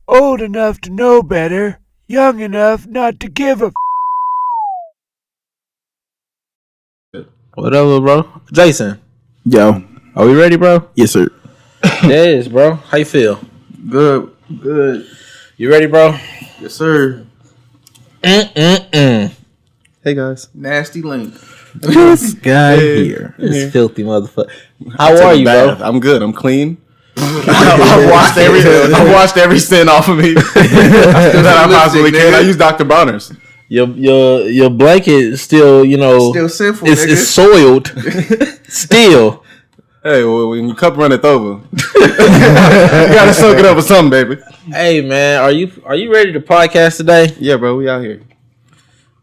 Old enough to know better, young enough not to give a Whatever, bro. Jason, Yo. are we ready, bro? Yes, sir. Yes, bro. How you feel? Good. You ready, bro? Yes, sir. Hey guys. Nasty Link. This guy here. This filthy motherfucker. How are you, bro? I'm good. I'm clean. I washed every sin off of me that I possibly can. I use Dr. Bonner's. Your blanket is still, Still sinful, it's soiled. Still. Hey, well, when your cup runneth over, you gotta soak it up with something, baby. Hey, man, are you ready to podcast today? Yeah, bro, we out here.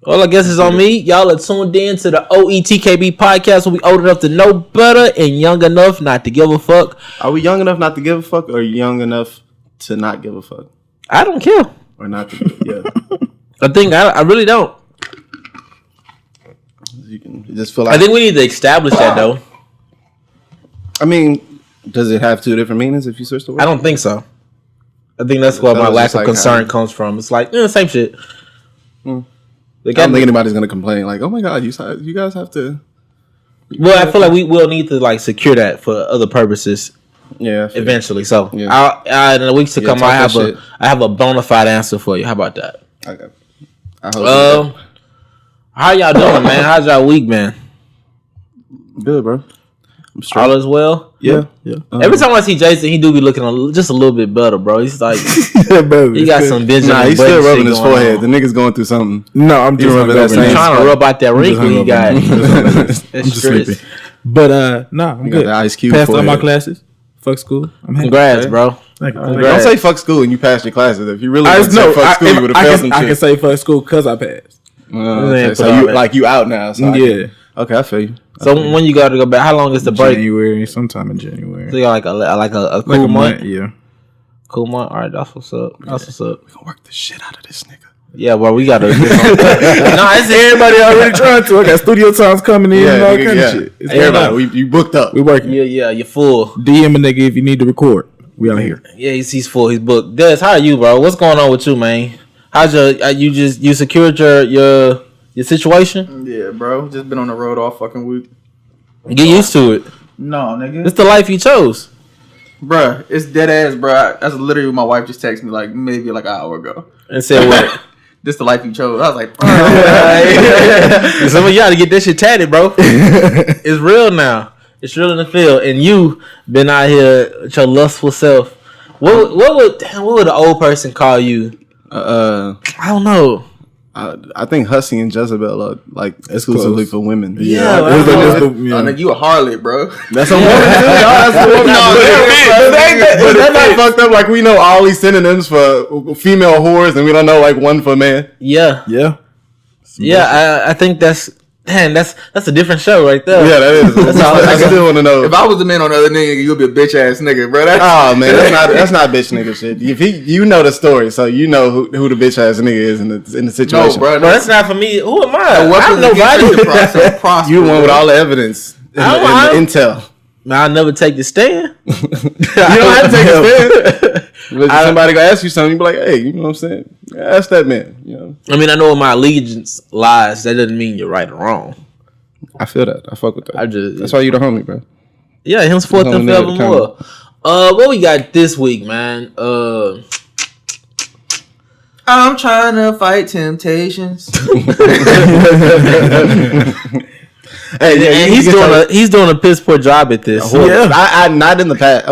Well, I guess it's on me. Y'all are tuned in to the OETKB podcast where we old enough to know better and young enough not to give a fuck. Are we young enough not to give a fuck or young enough to not give a fuck? I don't care. Or not to, yeah. I really don't. You just feel like... I think we need to establish that, though. I mean, does it have two different meanings if you switch the word? I don't think so. I think that's where my lack of concern comes from. It's like, same shit. I don't think anybody's going to complain like, oh my God, you guys have to... Well, I feel like we will need to like secure that for other purposes. Yeah. Eventually. So, yeah. in the weeks to come, I have a bona fide answer for you. How about that? Okay. I hope how y'all doing, man? How's y'all week, man? Good, bro. I'm straight. All is well? Yeah. Every time I see Jason, he do be looking just a little bit better, bro. He's like, he got some Benjamin. Nah, he's still rubbing his forehead. On. The nigga's going through something. No, I'm just rubbing that same trying to rub out that wrinkle he got. I'm just sleepy. But I'm good. The ice cube. Passed all my classes. Fuck school. I'm happy. Congrats, bro. Don't say fuck school and you passed your classes. If you really say fuck school, you would have failed some shit. I can say fuck school because I passed. Okay, so you out now. So yeah. Okay, I feel you. So when you got to go back, how long is the break? January, sometime in January. So you got like a cool month? Yeah. Cool month? All right, that's what's up. That's what's up. We gonna work the shit out of this nigga. Yeah, well, we gotta. It's everybody already trying to. I got studio times coming in and all kind of shit. It's everybody. You booked up. We working. Yeah, you're full. DM a nigga if you need to record. We out here. Yeah, he's full. He's booked. Des, how are you, bro? What's going on with you, man? How's you secured your situation? Yeah, bro. Just been on the road all fucking week. Get used to it. No, nigga. It's the life you chose. Bruh, it's dead ass, bruh. That's literally what my wife just texted me maybe an hour ago. And said what? This the life you chose. I was like, some of y'all to get this shit tatted, bro. It's real now. It's real in the field. And you been out here with your lustful self. What would the old person call you? I don't know. I think Hussy and Jezebel are like exclusively for women. Yeah, you a harlot, bro. That's a woman too. That's a woman. But that's not fucked up. Like we know all these synonyms for female whores, and we don't know like one for man. Yeah. I think that's a different show right there. Yeah, that is. That's all, I still want to know. If I was the man on the other nigga, you'd be a bitch ass nigga, bro. That's not bitch nigga shit. If you know the story, so you know who the bitch ass nigga is in the situation. No, bro, that's not for me. Who am I? I'm nobody. You the one with all the evidence and the intel. I'll never take the stand. You don't have to take the stand. But somebody gonna ask you something, you be like, hey, you know what I'm saying? Ask that man. You know. I mean, I know where my allegiance lies. That doesn't mean you're right or wrong. I feel that. I fuck with that. That's why you the homie, bro. Yeah, henceforth and forevermore. What we got this week, man? I'm trying to fight temptations. Hey, he's doing a piss poor job at this. Yeah, I not in the past.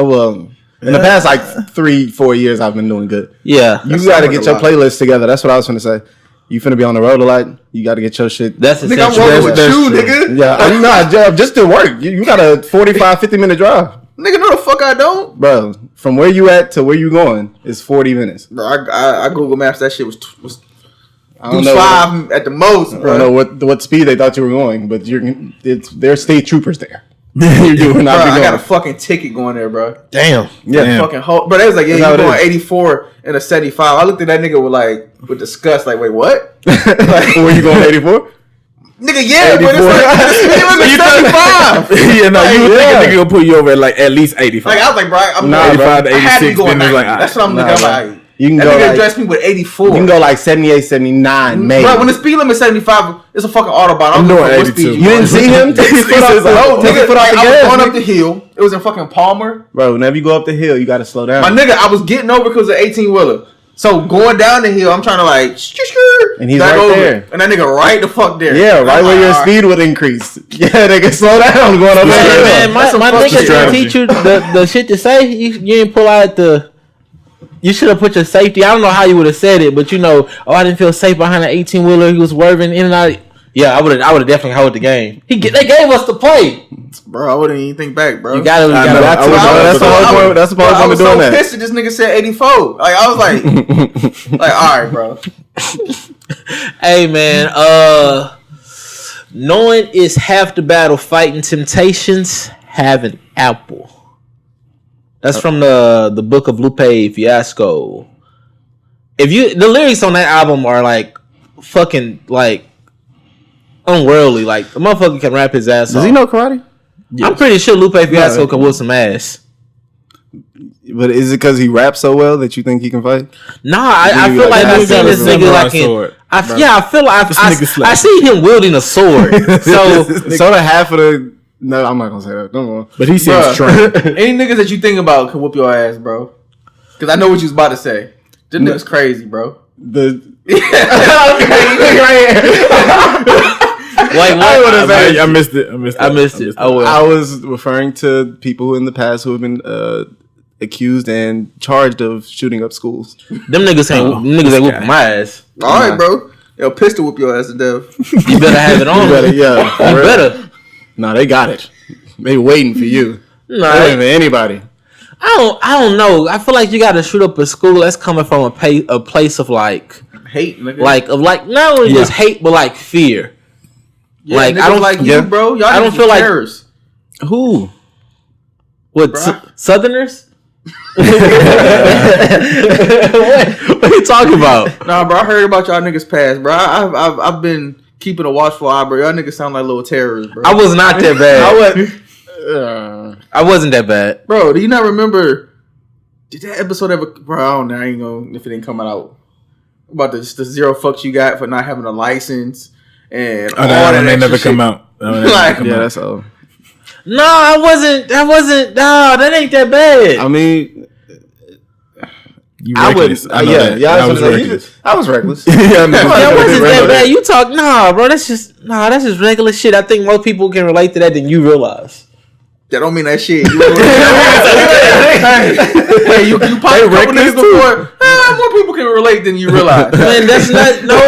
In the past, like 3-4 years, I've been doing good. Yeah, you got to get your playlist together. That's what I was going to say. You finna be on the road a lot. You got to get your shit. That's nigga, I'm working with you, nigga. Yeah, I'm not just to work. You got a 45-50 minute drive. Nigga, no the fuck I don't. Bro, from where you at to where you going is 40 minutes. Bro, I Google Maps. That shit was I don't know 5 at the most, bro. I don't know what speed they thought you were going, but there's state troopers there. I got a fucking ticket going there, bro. Damn. Yeah. Fucking but they was like, yeah, you going 84 and a 75. I looked at that nigga with disgust, like, wait, what? Like, were you going 84? Nigga, yeah, 84. But it's like 75. Yeah, no, you would think a nigga gonna put you over at least 85. Like I was like, bro, I'm 85 to 86. I had to be going 90. Like, that's what I'm looking at. Like, You can that go nigga like, addressed me with 84. You can go like 78, 79, maybe. Bro, when the speed limit is 75, it's a fucking Autobahn. I'm doing 82. You didn't see him take his foot off the I was gas. going up the hill. It was in fucking Palmer. Bro, whenever you go up the hill, you got to slow down. My nigga, I was getting over because of 18-wheeler. So going down the hill, I'm trying to like, and he's right there. And that nigga right the fuck there. Yeah, right where your speed would increase. Yeah, they can slow down going up the hill. Man, my nigga didn't teach you the shit to say. You didn't pull out the... You should have put your safety. I don't know how you would have said it, but I didn't feel safe behind an 18-wheeler. He was swerving in and out. Yeah, I would have definitely held the game. They gave us the play. Bro, I wouldn't even think back, bro. You gotta. That's the whole point. That's the point of doing that. I was so pissed that this nigga said 84. Like I was like, all right, bro. Hey man, knowing is half the battle. Fighting temptations. Have an apple. That's from the book of Lupe Fiasco. The lyrics on that album are like fucking like unworldly. Like the motherfucker can rap his ass off. Does he know karate? Yes. I'm pretty sure Lupe Fiasco can whoop some ass. But is it because he raps so well that you think he can fight? Nah, I feel like I've seen this nigga like I feel like I see him wielding a sword. So half of the. No, I'm not gonna say that. Don't. But he seems trained. Any niggas that you think about can whoop your ass, bro. Because I know what you was about to say. This nigga's crazy, bro. I missed it. I was referring to people in the past who have been accused and charged of shooting up schools. Them niggas ain't whooping my ass. All right, bro. They'll pistol whoop your ass to death. You better have it on. You better. No, they got it. They waiting for you. No, they waiting for anybody. I don't know. I feel like you got to shoot up a school that's coming from a place of like hate, nigga. Like not only just hate but like fear. Yeah, like I don't like you, bro. Y'all I don't feel like terrorists. Who? What Southerners? What are you talking about? Nah, bro. I heard about y'all niggas past, bro. I've been keeping a watchful eye, bro. Y'all niggas sound like little terrorists, bro. I was not that bad. I wasn't that bad, bro. Do you not remember? Did that episode ever? Bro, I don't know. I ain't gonna if it ain't coming out about the zero fucks you got for not having a license and all that. They never come out. That's all. No, I wasn't. No, that ain't that bad. I mean. I was reckless. I was reckless. That wasn't that bad. You talk, bro. That's just regular shit. I think more people can relate to that than you realize. That don't mean that shit. Hey, you probably a couple niggas before. More people can relate than you realize. Man, that's not. No.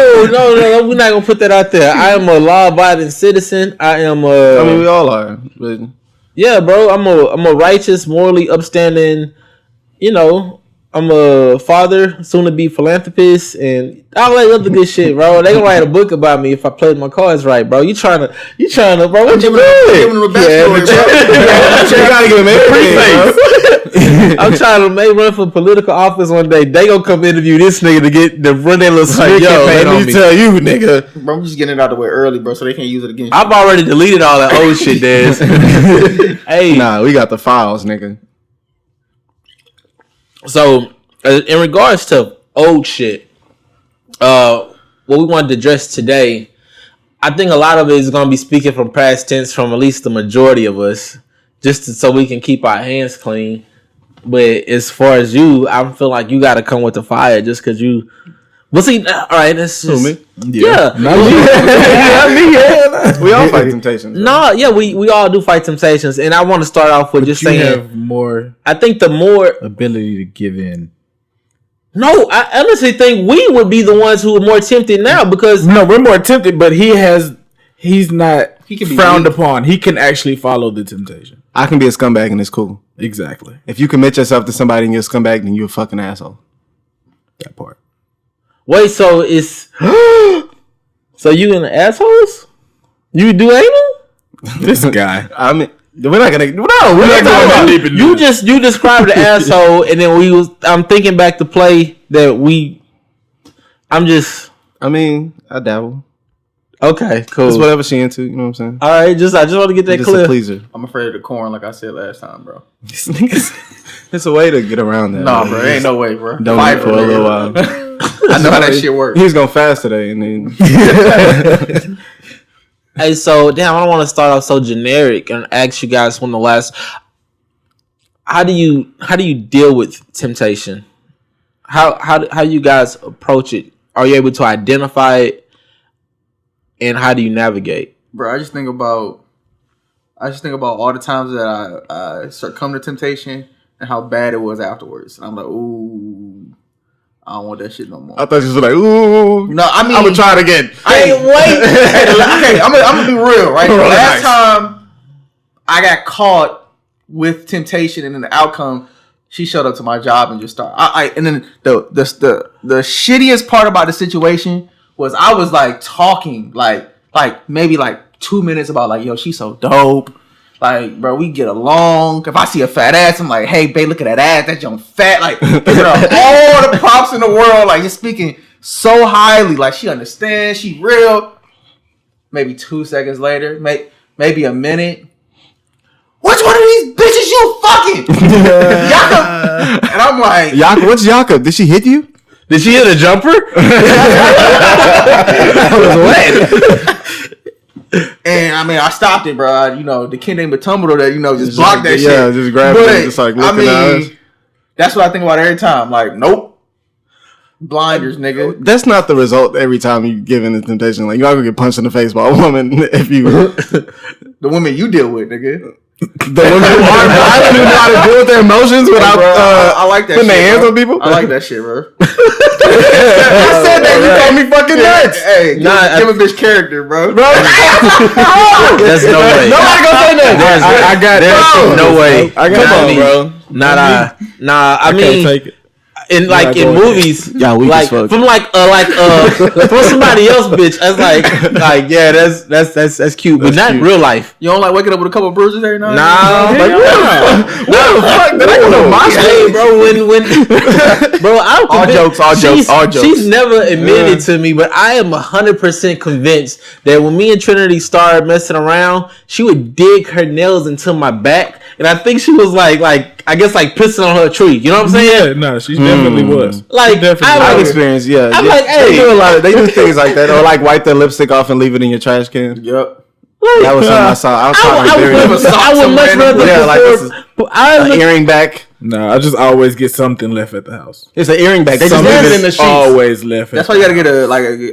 We're not gonna put that out there. I am a law-abiding citizen. I mean, we all are. But yeah, bro. I'm a righteous, morally upstanding. I'm a father, soon to be philanthropist, and all that other good shit, bro. They gonna write a book about me if I played my cards right, bro. You trying to, bro? What you doing? Giving them a backstory, bro. You gotta give him everything. I'm trying to make run for political office one day. They gonna come interview this nigga to run their little smear campaign on me. Tell you, nigga. Bro, I'm just getting it out of the way early, bro, so they can't use it against you. I've already deleted all that old shit, Dez. Hey, nah, we got the files, nigga. So, in regards to old shit, what we wanted to address today, I think a lot of it is going to be speaking from past tense from at least the majority of us, so we can keep our hands clean. But as far as you, I feel like you got to come with the fire just because you... Well, see, all right, that's just... me? Yeah. Not me. We all fight temptations. Right? No, yeah, we all do fight temptations. And I want to start off with just saying... you have more... I think the more... ability to give in. No, I honestly think we would be the ones who are more tempted now because... No, we're more tempted, but he's not he can be frowned upon. He can actually follow the temptation. I can be a scumbag and it's cool. Exactly. If you commit yourself to somebody and you're a scumbag, then you're a fucking asshole. That part. Wait, so it's... So you in the assholes? You do anal? This guy. I mean... We're not gonna deep into you described the asshole, and then I'm thinking back to play that I mean, I dabble. Okay, cool. It's whatever she into. You know what I'm saying? All right, I just want to get that clear. A pleaser. I'm afraid of the corn, like I said last time, bro. It's a way to get around that. Nah, bro, ain't no way, bro. Don't eat for a little while. I know how that shit works. He was gonna fast today, and then. Hey, so damn, I don't want to start off so generic and ask you guys when the last. How do you deal with temptation? How you guys approach it? Are you able to identify it? And how do you navigate? Bro, I just think about all the times that I succumb to temptation and how bad it was afterwards. And I'm like, ooh, I don't want that shit no more. I thought you was like, ooh. No, I mean, I'm gonna try it again. Hey, wait. Okay, I'm gonna be real, right? Last time I got caught with temptation, and then the outcome, she showed up to my job and just started. And then the shittiest part about the situation was I was like talking like maybe like 2 minutes about like, yo, she's so dope. Like, bro, we get along. If I see a fat ass, I'm like, hey, babe, look at that ass. That young fat. Like, all the props in the world. Like, just speaking so highly. Like, she understands. She real. Maybe 2 seconds later, maybe a minute. Which one of these bitches you fucking? Jakob. And I'm like, Jakob, what's Jakob? Did she hit you? Did she hit a jumper? That was wet. And I mean, I stopped it, bro. You know, the kid named Batumbo that, you know, just blocked that shit. Yeah, just grab it, just like looking at us. That's what I think about every time. Like, nope. Blinders, nigga. That's not the result every time you give in the temptation. Like, you're not gonna get punched in the face by a woman if you. The women you deal with, nigga. The women who are blind who know how to deal with their emotions without I like that putting shit, their hands bro. on people. I like that shit, bro. I said that. You called me fucking nuts. Hey, give a bitch character, bro. There's no way. Nobody gonna say that. I got no way. Come on, bro. I mean, take it. in like in movies, yeah, we like from from somebody else, bitch. That's like yeah, that's cute, but not in real life. You don't like waking up with a couple of bruises every night? Nah, What the fuck? That ain't no my hey, bro, when bro, all jokes. She's never admitted to me, but I am 100% convinced that when me and Trinity started messing around, she would dig her nails into my back, and I think she was like I guess like pissing on her tree. You know what I'm saying? Yeah, no, she definitely was. Like I've experienced. Yeah, I'm like, hey, they do a lot of. They do things like that, or like wipe their lipstick off and leave it in your trash can. Yep. Like, That was something I saw. I would much rather an earring back. No, I just always get something left at the house. It's an earring back. They just leave it in the sheets. Always left. That's why you gotta get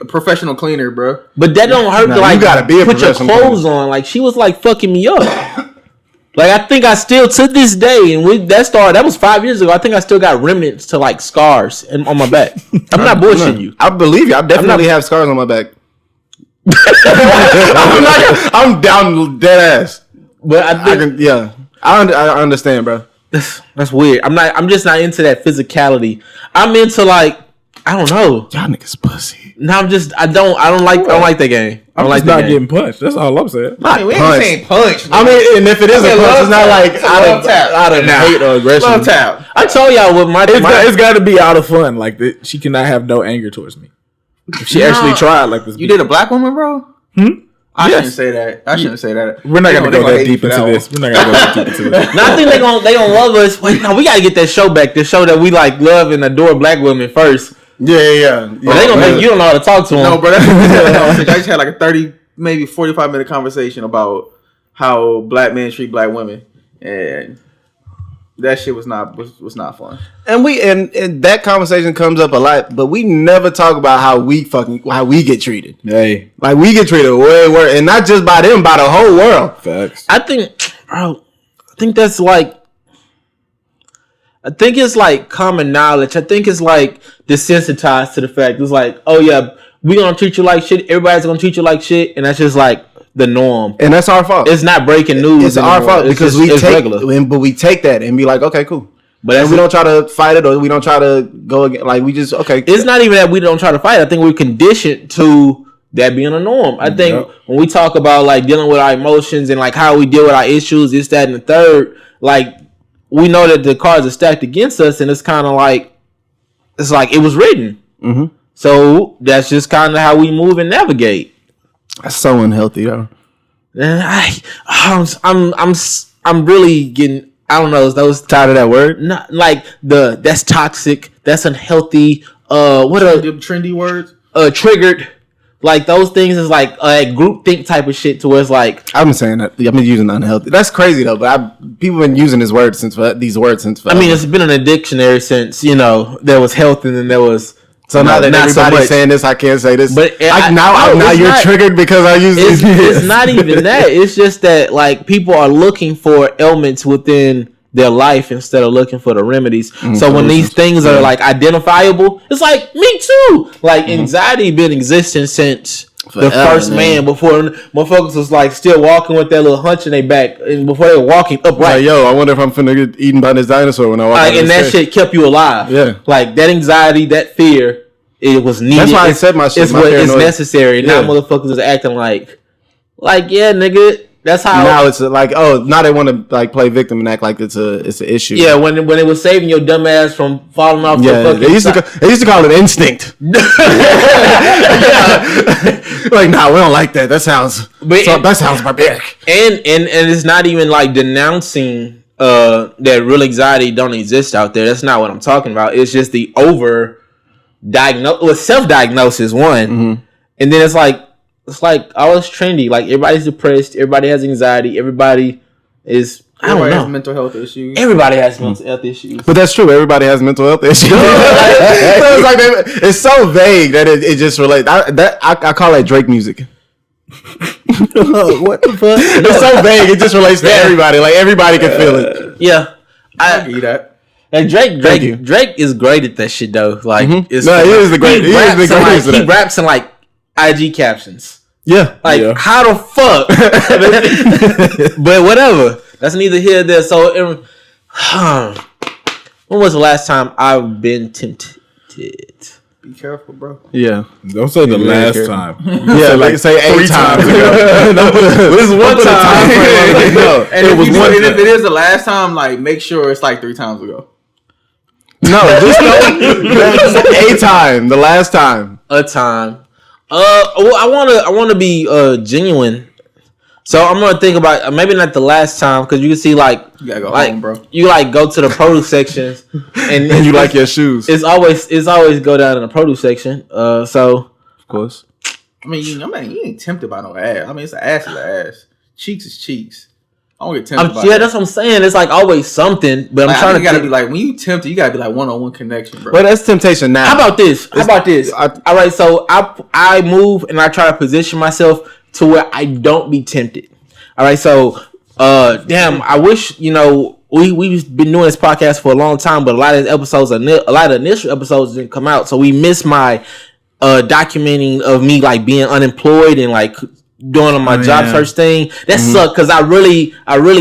a professional cleaner, bro. But that don't hurt to like you gotta be a put your professional clothes on. Like she was like fucking me up. Like I think I still to this day, and that was 5 years ago. I think I still got remnants to like scars on my back. I'm not bullshitting you. I believe you. I definitely have scars on my back. I'm down dead ass. But I think I understand, bro. that's weird. I'm just not into that physicality. I'm into like I don't know. Y'all niggas pussy. No, I don't like that game. I don't like not that game. getting punched. That's all I'm saying. I mean, we ain't saying punch. I mean, and if it is a punch, it's not like out of hate or aggression. Love tap. I told y'all what It's got to be out of fun. Like she cannot have no anger towards me. If she actually tried like this. You did a black woman, bro? I shouldn't say that. We're not gonna go that deep into this. We're not gonna go that deep into this. No, I think they gonna love us. Wait, no, we gotta get that show back. The show that we like love and adore black women first. Yeah. But they gonna make you don't know how to talk to them. No, bro. I just had like a 30, maybe 45-minute conversation about how black men treat black women, and that shit was not fun. And that conversation comes up a lot, but we never talk about how we get treated. Hey, like we get treated way worse, and not just by them, by the whole world. Facts. I think that's like. I think it's like common knowledge. I think it's like desensitized to the fact. It's like, oh yeah, we gonna treat you like shit. Everybody's gonna treat you like shit, and that's just like the norm. And that's our fault. It's not breaking news. It's our fault because we take that and be like, okay, cool. But we don't try to fight it, or we don't try to go again. Like we just okay. It's not even that we don't try to fight. I think we're conditioned to that being a norm. I think when we talk about like dealing with our emotions and like how we deal with our issues, this, that, and the third, like. We know that the cards are stacked against us, and it's kind of like it was written. Mm-hmm. So that's just kind of how we move and navigate. That's so unhealthy, though. I'm really getting. I don't know. Those tired of that word. Not like that's toxic. That's unhealthy. What are trendy words? Triggered. Like those things is like a group think type of shit to where it's like I've been saying that. I've been using unhealthy. That's crazy though. But people been using these words since forever. I mean, it's been in a dictionary since there was health and then there was. So now that everybody's saying this, I can't say this. But now you're triggered because I use these. It's not even that. It's just that like people are looking for ailments within their life instead of looking for the remedies. So when these things are like identifiable, it's like me too. Like anxiety been existing since the first man before motherfuckers was like still walking with that little hunch in their back and before they were walking upright. Like, yo, I wonder if I'm finna get eaten by this dinosaur when I walk. And that shit kept you alive. Yeah, like that anxiety, that fear, it was needed. That's why I said my shit. It's what is necessary. Now motherfuckers is acting like yeah, nigga. That's how now it's like now they want to like play victim and act like it's an issue. Yeah, when it was saving your dumb ass from falling off. Yeah, the they used to call it instinct. Like, nah, we don't like that. That sounds barbaric. And it's not even like denouncing that real anxiety don't exist out there. That's not what I'm talking about. It's just the self-diagnosis one, and then it's like it's trendy. Like everybody's depressed, everybody has anxiety, everybody has mental health issues. Everybody has mental health issues. But that's true. Everybody has mental health issues. So it's like it's so vague that it just relates. I call that Drake music. What the fuck? It's so vague. It just relates to everybody. Like everybody can feel it. Yeah, I give you that. And Drake is great at that shit though. Like, he is the great. He raps in like IG captions. Yeah, like how the fuck? But whatever. That's neither here nor there. So, when was the last time I've been tempted? Be careful, bro. Yeah, don't say the last time. Yeah, like say 8 times ago. This is one time. No, and it was one. And if it is the last time, like make sure it's like 3 times ago. No, just a time. The last time. A time. Well, I wanna be genuine. So I'm gonna think about maybe not the last time because you can see like you gotta go like home, bro. You like go to the produce sections and you like your shoes. It's always go down in the produce section. So of course. I mean, you ain't tempted by no ass. I mean, it's an ass is an ass. Cheeks is cheeks. I don't get tempted by that's what I'm saying. It's like always something, but I'm trying to gotta be like when you tempted, you gotta be like one-on-one connection, bro. But that's temptation now. How about this? All right, so I move and I try to position myself to where I don't be tempted. All right, so damn, I wish we've been doing this podcast for a long time, but a lot of the initial episodes didn't come out, so we missed my documenting of me like being unemployed and like doing on my job search thing. That sucked because I really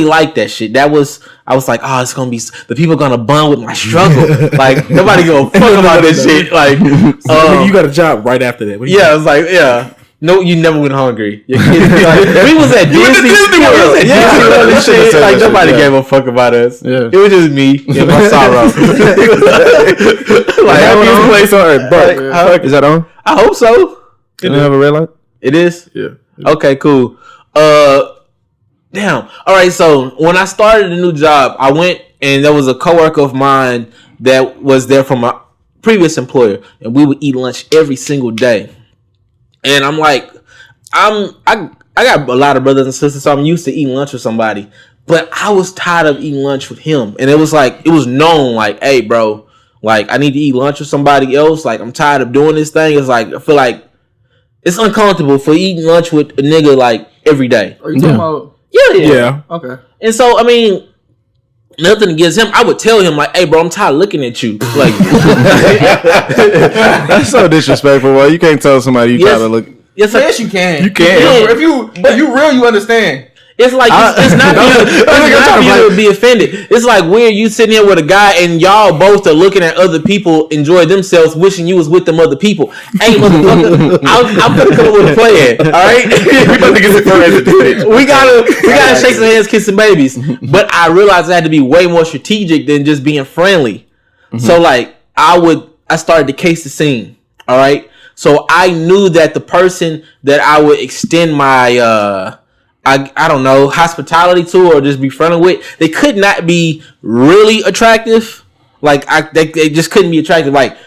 liked that shit. I was like, it's gonna be the people gonna bond with my struggle. Like nobody give a fuck about this shit. Like you got a job right after that. I was like, no, you never went hungry. Your kids, like, we was at Disney World. And shit. Like nobody gave a fuck about us. Yeah. It was just me and my sorrow. Like happiest place on earth. Bro, is that on? I hope so. Can you have a red light? It is? Yeah. Okay, cool. Damn. All right, so when I started a new job, I went and there was a coworker of mine that was there from my previous employer, and we would eat lunch every single day. And I'm like, I got a lot of brothers and sisters, so I'm used to eating lunch with somebody. But I was tired of eating lunch with him, and it was known, like, hey, bro, like I need to eat lunch with somebody else. Like I'm tired of doing this thing. It's like I feel like it's uncomfortable for eating lunch with a nigga like every day. Are you talking about? Yeah. Okay. And so, I mean, nothing against him. I would tell him like, "Hey, bro, I'm tired of looking at you." Like, that's so disrespectful. Well, you can't tell somebody you tired of looking. Yes, you can. You can. Yeah. If you real, you understand. It's like it's not for you to be offended. It's like weird you sitting here with a guy and y'all both are looking at other people enjoy themselves, wishing you was with them other people. Hey, motherfucker, I'm gonna come up with a plan. All right, we gotta shake some hands, kiss some babies. But I realized I had to be way more strategic than just being friendly. Mm-hmm. So like I started to case the scene. All right. So I knew that the person that I would extend my I don't know, hospitality to or just be friendly with, they could not be really attractive. Like they just couldn't be attractive. Like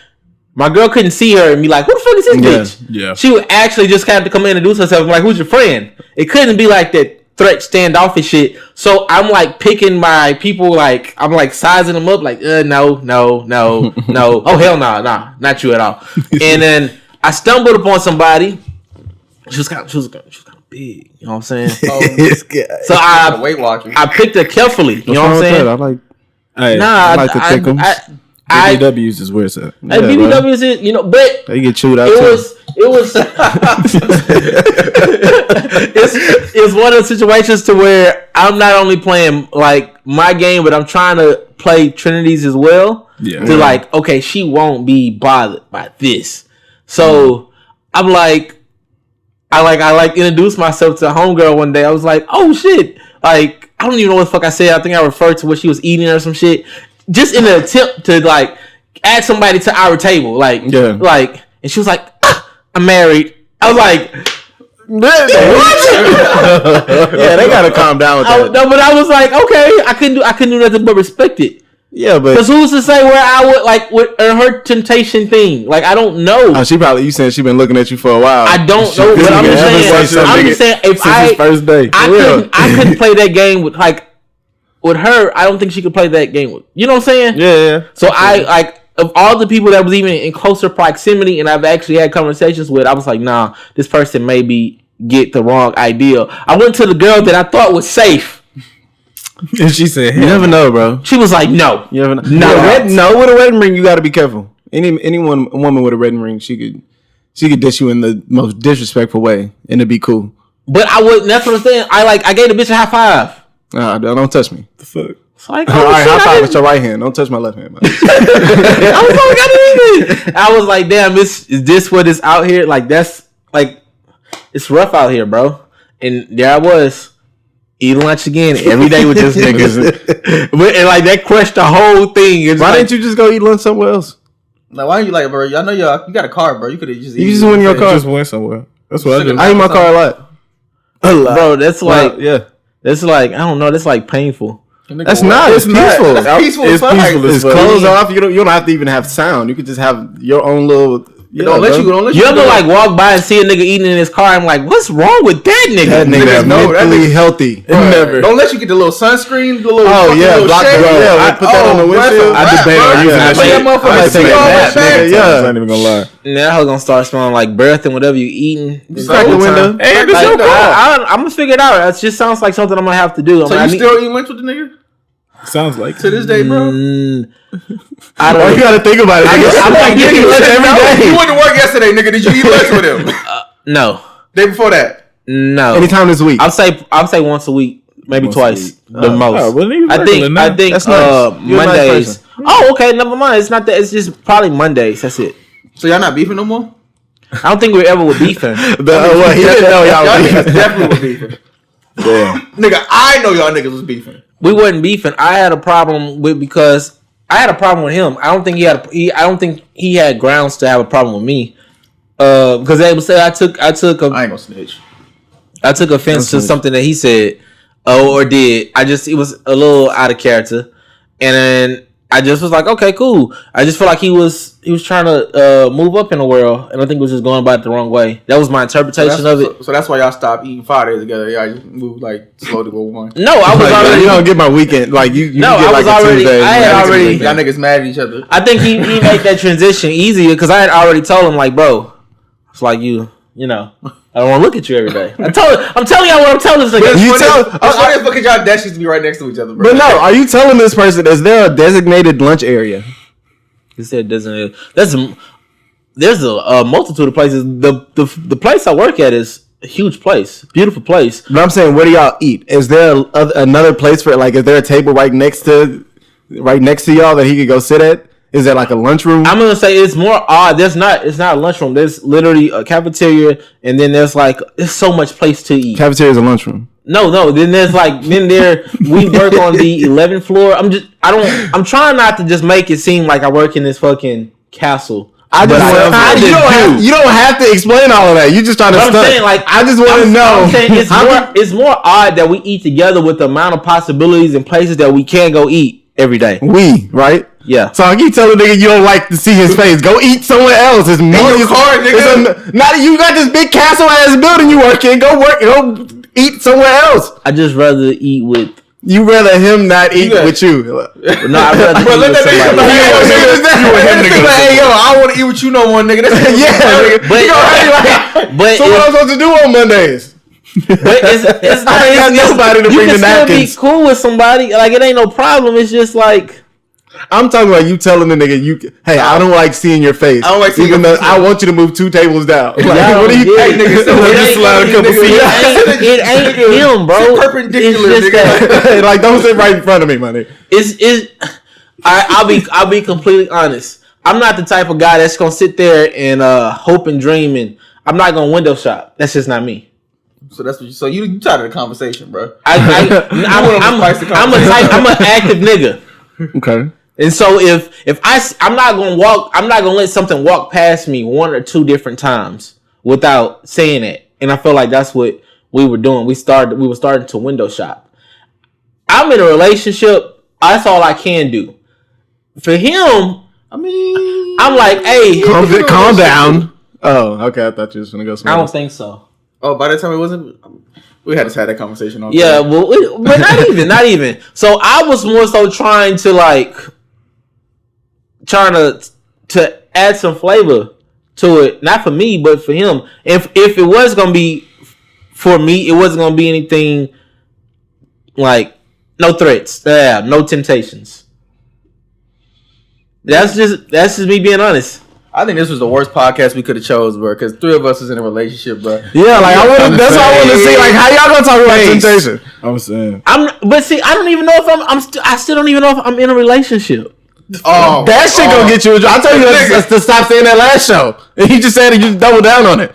my girl couldn't see her and be like, "Who the fuck is this bitch?" Yeah. She would actually just have to come in and introduce herself. I'm like, "Who's your friend?" It couldn't be like that threat standoffish shit. So I'm like picking my people. Like I'm like sizing them up. Like no. Oh hell no, not you at all. And then I stumbled upon somebody. She was kind of big. You know what I'm saying? So I Weight Watchers. I picked her carefully. You know what I'm saying? I like. I like to pick them. BBWs is where it's at. BBWs is, you know, but they get chewed out. It was it's one of the situations to where I'm not only playing like my game, but I'm trying to play Trinity's as well. Yeah. To like, okay, she won't be bothered by this. So I'm like, I introduced myself to a homegirl one day. I was like, oh shit. Like, I don't even know what the fuck I said. I think I referred to what she was eating or some shit. Just in an attempt to like add somebody to our table. Like, like, and she was like, I'm married. I was like, yeah, they gotta calm down with that. No, but I was like, okay, I couldn't do nothing but respect it. Yeah, but because who's to say where I would like with her temptation thing? Like I don't know. Oh, you saying she been looking at you for a while? I don't know, but I'm just saying if first day, I couldn't play that game with her. I don't think she could play that game with. You know what I'm saying? Yeah. So I like of all the people that was even in closer proximity, and I've actually had conversations with, I was like, nah, this person maybe get the wrong idea. I went to the girl that I thought was safe. And she said, "You never know, bro." She was like, "No, you never know." No, with a wedding ring, you got to be careful. A woman with a wedding ring, she could dish you in the most disrespectful way, and it'd be cool. But I wouldn't. That's what I'm saying. I gave the bitch a high five. Nah, don't touch me. The fuck. It's like, all right, high five with your right hand. Don't touch my left hand. I was like, damn, is this what is out here? Like that's like, it's rough out here, bro. And there I was. Eating lunch again every day with this niggas. And like that crushed the whole thing. Why didn't you just go eat lunch somewhere else? Like, why don't you like, bro? I know you got a car, bro. You could have just went in your car. Just went somewhere. That's what I do. I eat my car a lot. Bro, that's like, yeah. That's like, I don't know. That's like painful. That's not. It's peaceful. That's peaceful. It's peaceful. It's closed off. You don't have to even have sound. You could just have your own little. Don't let you ever like walk by and see a nigga eating in his car? I'm like, what's wrong with that nigga? That nigga mentally healthy. Never. Don't let you get the little sunscreen. The little block shade. Put that on the windshield. I debate on using that shit. Yeah, I'm not even gonna lie. Now I'm gonna start smelling like breath and whatever you eating. Crack the window. Hey, this your car. I'm gonna figure it out. It just sounds like something I'm gonna have to do. So you still eat lunch with the nigga? Sounds like to this day, bro. I don't. You gotta think about it. I'm like getting lunch every day. You went to work yesterday, nigga. Did you eat lunch with him? No. Day before that? No. Anytime this week. I'll say once a week, maybe twice, the most. I think that's nice. Mondays. Oh, okay. Never mind. It's not that. It's just probably Mondays. That's it. So y'all not beefing no more? I don't think we ever were beefing. He didn't know y'all niggas definitely were beefing. Yeah. Nigga, I know y'all niggas was beefing. We wasn't beefing. I had a problem with him. I don't think he had grounds to have a problem with me. Because they would say I ain't gonna snitch. I took offense to something that he said or did. It was a little out of character, and then I just was like, okay, cool. I just feel like he was trying to move up in the world, and I think he was just going about it the wrong way. That was my interpretation of it. So that's why y'all stopped eating 5 days together. Y'all just moved like slow to go one. No, I was already. You don't get my weekend like you. No, get I was like already. Tuesday, I had already. Y'all niggas mad at each other. I think he made that transition easier because I had already told him like, bro, it's like you know. I don't want to look at you every day. I'm telling y'all what I'm telling this nigga. Why the fuck is y'all desks to be right next to each other, bro? But no, are you telling this person, is there a designated lunch area? He said designated. There's a multitude of places. The place I work at is a huge place. Beautiful place. But I'm saying, where do y'all eat? Is there another place for, like, is there a table right next to y'all that he could go sit at? Is there like a lunchroom? I'm gonna say it's more odd. It's not a lunchroom. There's literally a cafeteria, and then there's so much place to eat. Cafeteria is a lunchroom. No. Then there's we work on the 11th floor. I'm trying not to just make it seem like I work in this fucking castle. I just want you don't have to explain all of that. You just trying to stunt. I'm saying, like, I just want to know. I'm saying it's more odd that we eat together with the amount of possibilities and places that we can go eat every day. Right? Yeah. So I keep telling nigga you don't like to see his face. Go eat somewhere else. It's more hard, nigga. Now that you got this big castle ass building you work in, go eat somewhere else. I just rather eat with. You rather him not eat with you? No, I'd rather eat with somebody. Hey, yo, I don't want to eat with you no more, nigga. Yeah, nigga. But so what I'm supposed to do on Mondays? But it's not. I got nobody to bring the napkins. You can still be cool with somebody. Like, it ain't no problem. It's just like. I'm talking about you telling the nigga, hey, I don't like seeing your face. I don't like seeing your face. I want you to move 2 tables down. Like, what do you think, nigga? It ain't him, bro. It's perpendicular, nigga. Like, don't sit right in front of me, my nigga. I'll be completely honest. I'm not the type of guy that's gonna sit there and hope and dream, and I'm not gonna window shop. That's just not me. So that's what you. So you tired of the conversation, bro? I'm an active nigga. Okay. And so if I'm not gonna let something walk past me 1 or 2 different times without saying it. And I feel like that's what we were doing. We were starting to window shop. I'm in a relationship. That's all I can do. For him, I mean, I'm like, hey, calm down. Oh, okay. I thought you was gonna go somewhere. I don't think so. Oh, by the time it wasn't. We had that conversation. Yeah, well, but not even. So I was more so trying to add some flavor to it, not for me, but for him. If it was gonna be for me, it wasn't gonna be anything like no threats, no temptations. That's just me being honest. I think this was the worst podcast we could have chose, bro, because 3 of us is in a relationship, bro. Yeah, like that's what I want to see. Like, how y'all gonna talk about temptation? I'm saying. But see, I don't even know if I still don't even know if I'm in a relationship. Oh, that shit gonna get you a job. I told you to stop saying that last show, and he just said it. You double down on it.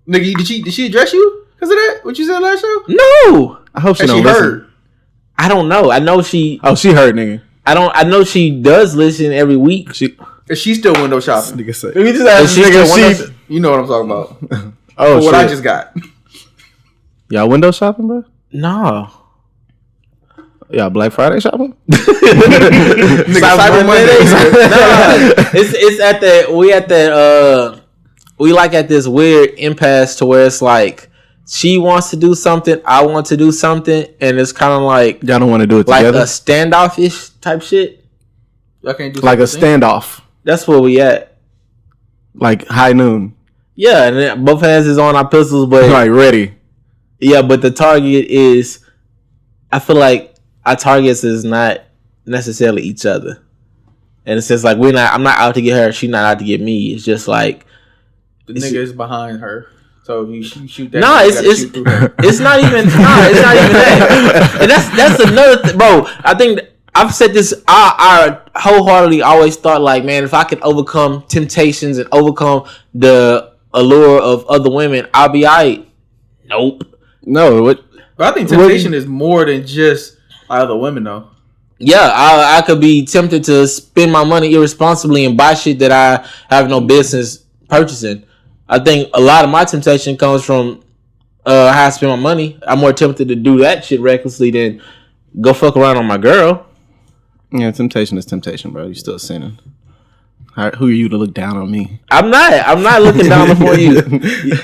Nigga, did she address you because of that? What you said last show? No. I hope she don't listen. I don't know. I know she. Oh, she heard, nigga. I know she does listen every week. Is she still window shopping? Nigga say. We just asked nigga. You know what I'm talking about. Oh, what I just got. Y'all window shopping, bro? No. Y'all Black Friday shopping? Cyber Mondays. It's at that we like at this weird impasse to where it's like she wants to do something, I want to do something, and it's kind of like y'all don't want to do it together. Like a standoffish type shit. Y'all can't do like a standoff. That's where we at. Like high noon. Yeah, and then both hands is on our pistols, but like ready. Yeah, but the target is. I feel like our targets is not necessarily each other, and it's just like I'm not out to get her. She's not out to get me. It's just like the nigga is behind her. So if you shoot that, it's not even that. And that's another thing, bro. I think I've said this. I wholeheartedly always thought like, man, if I could overcome temptations and overcome the allure of other women, I'll be alright. Nope. No. What? But I think temptation is more than just other women, though. Yeah, I could be tempted to spend my money irresponsibly and buy shit that I have no business purchasing. I think a lot of my temptation comes from how I spend my money. I'm more tempted to do that shit recklessly than go fuck around on my girl. Yeah, temptation is temptation, bro. You're still sinning. Who are you to look down on me? I'm not looking down upon you.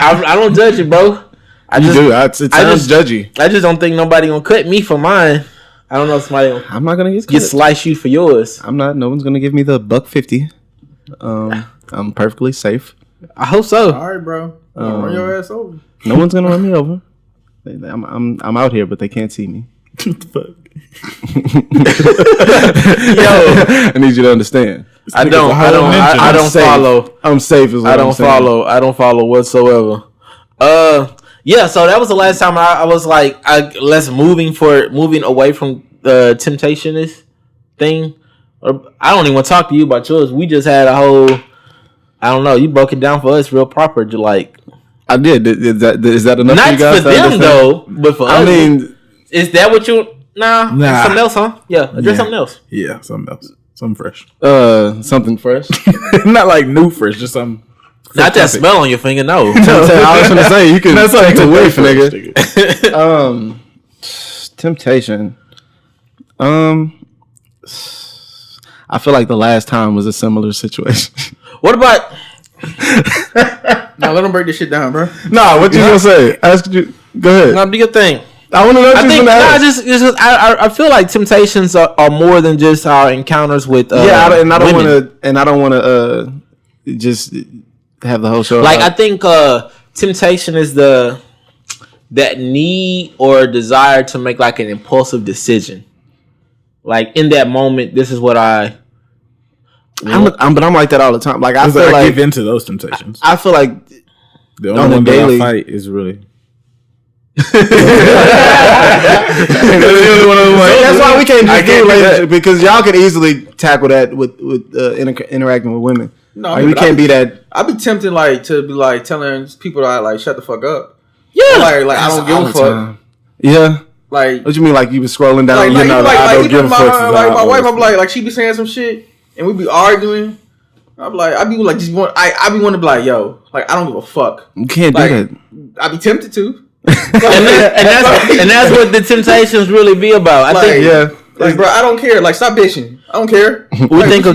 I don't judge you, bro. It sounds judgy. I just don't think nobody gonna cut me for mine. I don't know if somebody gonna. I'm not gonna get slice you for yours. I'm not. No one's gonna give me the $150. I'm perfectly safe. I hope so. All right, bro. Run your ass over. No one's gonna run me over. I'm out here, but they can't see me. What the fuck? Yo, I need you to understand. I don't follow. I'm safe as well. I don't follow whatsoever. Yeah, so that was the last time I was like, let's moving away from the temptationist thing. Or I don't even want to talk to you about yours. We just had a whole, I don't know. You broke it down for us real proper. Like I did. Is that enough? Not for you guys for them though, but for us. I mean, is that what you? Nah. Something else, huh? Yeah, address something else. Yeah, something else. Something fresh. Something fresh. Not like new fresh, just something. Not that smell on your finger, no. I was gonna say you can. That's like a a whiff, fresh, nigga. Temptation. I feel like the last time was a similar situation. What about? Now let him break this shit down, bro. Nah, what you gonna say? Ask you. Go ahead. No, do your thing. I want to know. I feel like temptations are more than just our encounters with. I don't want to just have the whole show. Like I think temptation is that need or desire to make like an impulsive decision. Like in that moment, this is what I'm like that all the time. Like I feel I give into those temptations. I feel like the only one that I fight is really. That's why we can't just do relationship because y'all can easily tackle that with interacting with women. No, like, we can't be that. I'd be tempted like to be like telling people that like shut the fuck up. Yeah, like I don't give a fuck. Yeah, like what you mean? Like you was scrolling down, I don't give a fuck. Like my wife, I'm like she be saying some shit and we be arguing. I'm like I be like just want I be wanting to be like yo like I don't give a fuck. You can't like, do that. I be tempted to. and that's what the temptations really be about. I think, like, bro, I don't care. Like, stop bitching. I don't care. We think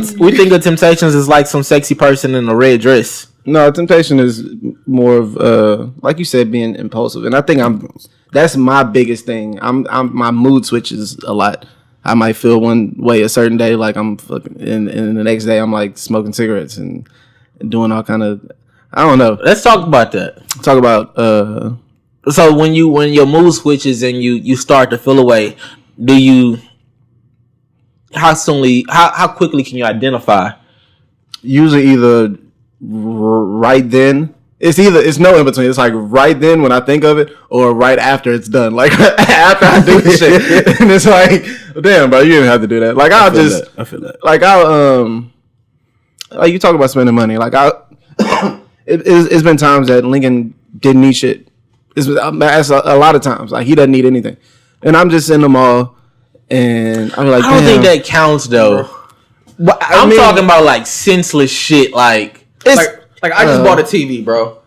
of temptations as like some sexy person in a red dress. No, temptation is more of like you said, being impulsive, and I think that's my biggest thing. My mood switches a lot. I might feel one way a certain day, like I'm fucking, and the next day I'm like smoking cigarettes and doing all kind of. I don't know. Let's talk about that. Talk about. So when your mood switches and you start to feel away, how quickly can you identify? Usually either right then. It's no in between. It's like right then when I think of it, or right after it's done. Like after I do the shit, and it's like, damn, bro, you didn't have to do that. Like I feel that. Like like you talk about spending money. Like it's been times that Lincoln didn't need shit. That's a lot of times. Like he doesn't need anything, and I'm just in the mall, and I'm like, I don't think that counts though. I'm talking about like senseless shit. Like I just bought a TV, bro,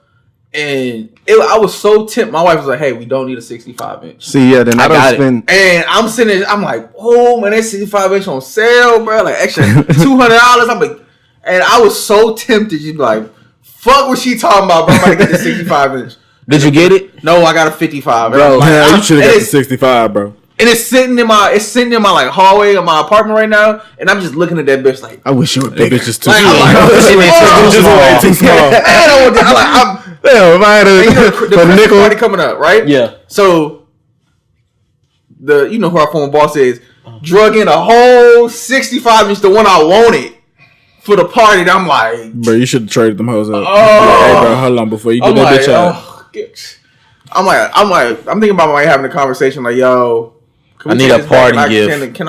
and I was so tempted. My wife was like, "Hey, we don't need a 65-inch." See, yeah, then I don't spend. And I'm sitting there, I'm like, "Oh man, that 65-inch on sale, bro! Like extra $200." I'm like, and I was so tempted. You'd be like, "Fuck what she talking about, bro? I'm about to get the 65-inch." Did you get it? No, I got a 55, bro. Like, you should have got the 65, bro. And it's sitting in my like hallway of my apartment right now, and I'm just looking at that bitch like, I wish you were bigger. That bitch is too like, small. Too small. Damn, if I had the Christmas nickel party coming up, right? Yeah. So who our former boss is, drug in a whole 65-inch, the one I wanted. For the party, I'm like, bro, you should have traded them hoes up. Oh, hey, bro, hold on before you get that bitch out. I'm thinking about having a conversation like, yo, I need a party gift. Can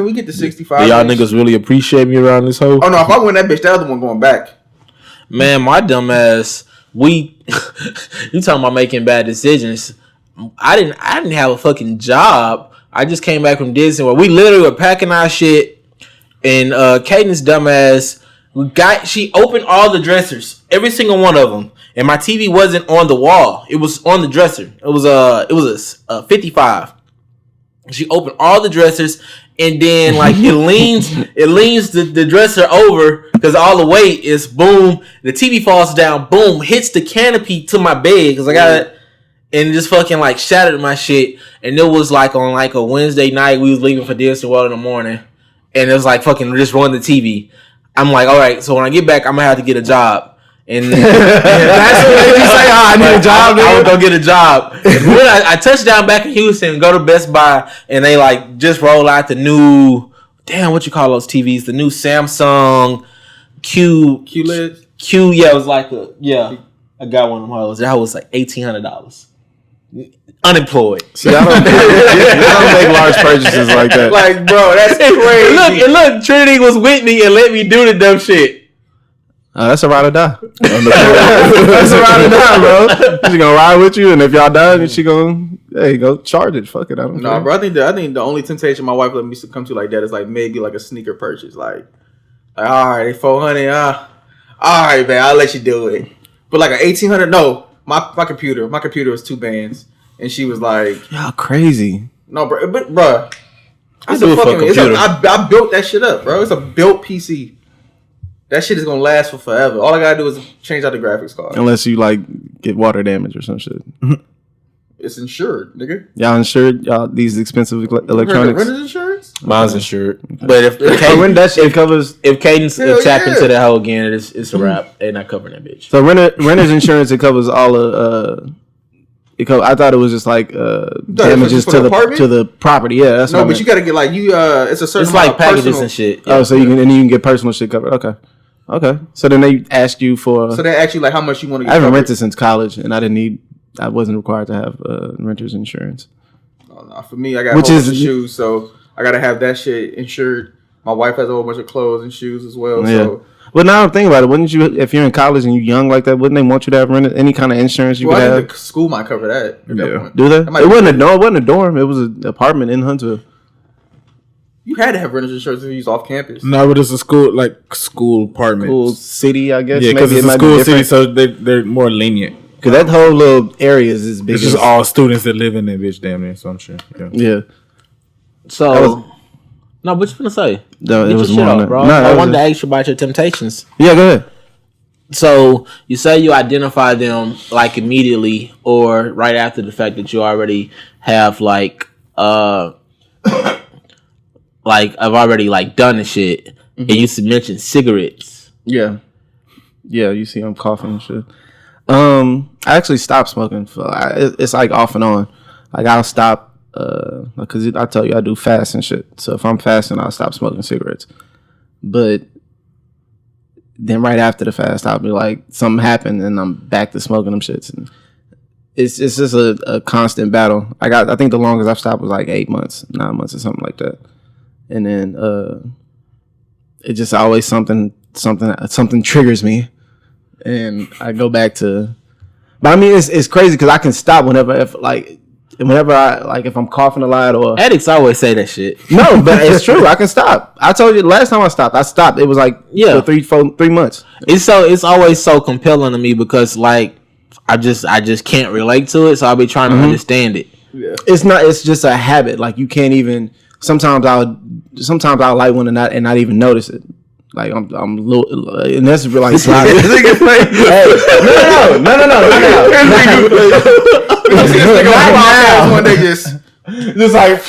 we get the 65? Y'all niggas really appreciate me around this hoe? Oh no, if I win that bitch, the other one going back. Man, my dumb ass. You talking about making bad decisions? I didn't have a fucking job. I just came back from Disney where we literally were packing our shit. And Caden's dumbass, she opened all the dressers, every single one of them, and my TV wasn't on the wall; it was on the dresser. It was a 55. She opened all the dressers, and then like it leans the dresser over because all the weight is boom. The TV falls down, boom, hits the canopy to my bed because I got it, and just fucking like shattered my shit. And it was like on like a Wednesday night, we was leaving for Disney World in the morning. And it was like fucking just ruin the TV. I'm like, all right, so when I get back, I'm gonna have to get a job. And that's what made me say, I need a job. I would go get a job. When I touched down back in Houston, go to Best Buy, and they like just roll out the new, what you call those TVs? The new Samsung QLED. Yeah, it was like I got one of those. That was like $1,800. Unemployed. See, I don't make large purchases like that. Like, bro, that's crazy. Look, Trinity was with me and let me do the dumb shit. That's a ride or die. That's a ride or die, bro. She's gonna ride with you, and if y'all die, then she gonna Hey, go charge it. Fuck it. I don't No, care. bro. I think the only temptation my wife let me come to like that is like maybe like a sneaker purchase. Like all right, $400. All right, man, I'll let you do it. But like an $1,800, no. My computer was 2 bands, and she was like, Y'all crazy. no, bro, but bro, I do it for a computer. I built that shit up, bro. It's a built PC. That shit is gonna last for forever. All I gotta do is change out the graphics card. Unless you like get water damage or some shit. It's insured, nigga. Y'all insured y'all these expensive You heard the electronics? renter's insurance? Mine's insured. But if Oh, when that shit covers. if Cadence Hell tap yeah. into that hoe again, it's a wrap. They're not covering that bitch. So renter's insurance, it covers all of. I thought it was just like damages for to the the apartment? property. Yeah, that's No, what I but meant. you gotta get like it's a certain It's like amount of packages personal- and shit. Oh, so you can get personal shit covered. Okay. So then they ask you for. So they ask you like how much you want to get. I haven't covered. rented since college, and I wasn't required to have renter's insurance. Oh, no, for me, I got Which a whole bunch is- of shoes, so I gotta have that shit insured. My wife has a whole bunch of clothes and shoes as well. Yeah. So, Well, now I'm thinking about it. Wouldn't you, if you're in college and you're young like that, wouldn't they want you to have any kind of insurance you well, could I have? think the school might cover that. At that point. Do they? That might It be- wasn't a dorm. It was an apartment in Huntsville. You had to have renter's insurance if you was off campus. No, but it's a school apartment. Cool city, I guess. Yeah, because Maybe it's it a might be school city, different. so they're more lenient. Because that whole little area is as big It's as just all students that live in that bitch, damn near. So I'm sure. Yeah. Yeah. So That was- no, what you gonna say? No, Get it was your shit more on off, that. bro. No, I that wanted was to ask you about your temptations. Yeah, go ahead. So you say you identify them like immediately or right after the fact that you already have like I've already like done the shit, and you mentioned cigarettes. Yeah. Yeah, you see I'm coughing and shit. I actually stopped smoking. It's like off and on. Like I'll stop because I tell you I do fast and shit. So if I'm fasting, I'll stop smoking cigarettes. But then right after the fast, I'll be like something happened and I'm back to smoking them shits. And it's just a constant battle. I think the longest I've stopped was like 8 months, 9 months or something like that. And then it just always something triggers me, and I go back to. But I mean, it's crazy because I can stop whenever if I'm coughing a lot or Addicts always say that shit. no, but it's true. I can stop. I told you last time I stopped. It was like Yeah. for 3 months. It's always so compelling to me because like I just can't relate to it, so I'll be trying to understand it. It's not. It's just a habit. Like you can't even. Sometimes I'll light one and not even notice it. Like I'm little, and that's like sliding. Hey, no. One day just Just like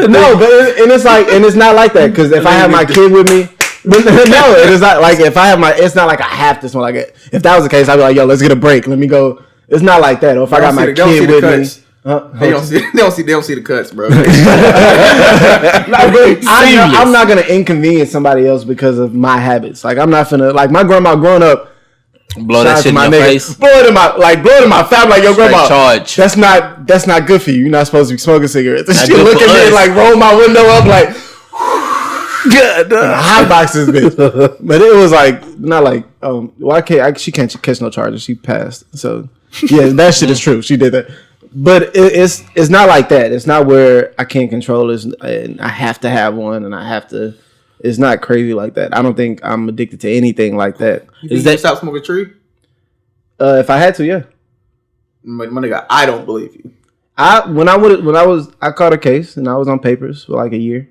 no, and it's not like that because if I have my kid with me, no, it's not like if I have it's not like I have to smoke. Like if that was the case, I'd be like, yo, let's get a break. Let me go. It's not like that. Or if I got my kid with me. They don't see the cuts, bro. I'm not gonna inconvenience somebody else because of my habits. Like I'm not finna like my grandma growing up. Blow that shit in your face. Blow it in my family. Like your grandma. Charge. That's not good for you. You're not supposed to be smoking cigarettes. And Not she good look for at me us. and like roll my window up like. Good. Hot boxes, bitch. But it was like not like she can't catch no charges. She passed. So yeah, that shit is true. She did that. But it's not like that. It's not where I can't control this and I have to have one and I have to. It's not crazy like that. I don't think I'm addicted to anything like that. Is that stop smoking tree? If I had to, yeah. My nigga, I don't believe you. I caught a case and I was on papers for like a year,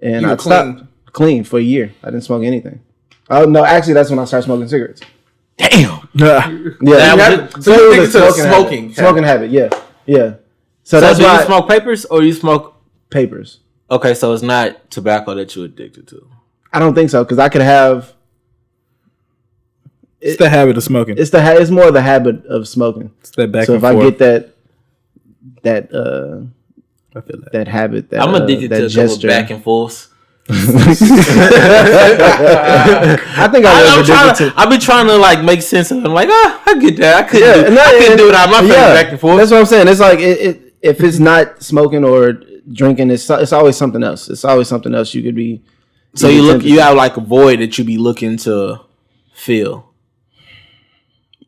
and You were I stopped clean for a year. I didn't smoke anything. Oh no, actually, that's when I started smoking cigarettes. Damn. Yeah, So you think it's a smoking habit. Yeah. So So that's do why you smoke papers or you smoke? papers. Okay, so it's not tobacco that you're addicted to. I don't think so because I could have. It's the habit of smoking. It's more the habit of smoking. It's that back So and if forth. I get that I feel that. that habit, that I'm addicted that to a gesture. couple back and forths. I think I was addicted to. I've been trying to like make sense of it. I'm like, I get that. I couldn't Yeah, do it out my face back and forth. That's what I'm saying. It's like if it's not smoking or drinking, it's always something else. It's always something else you could be. So you have like a void that you be looking to fill.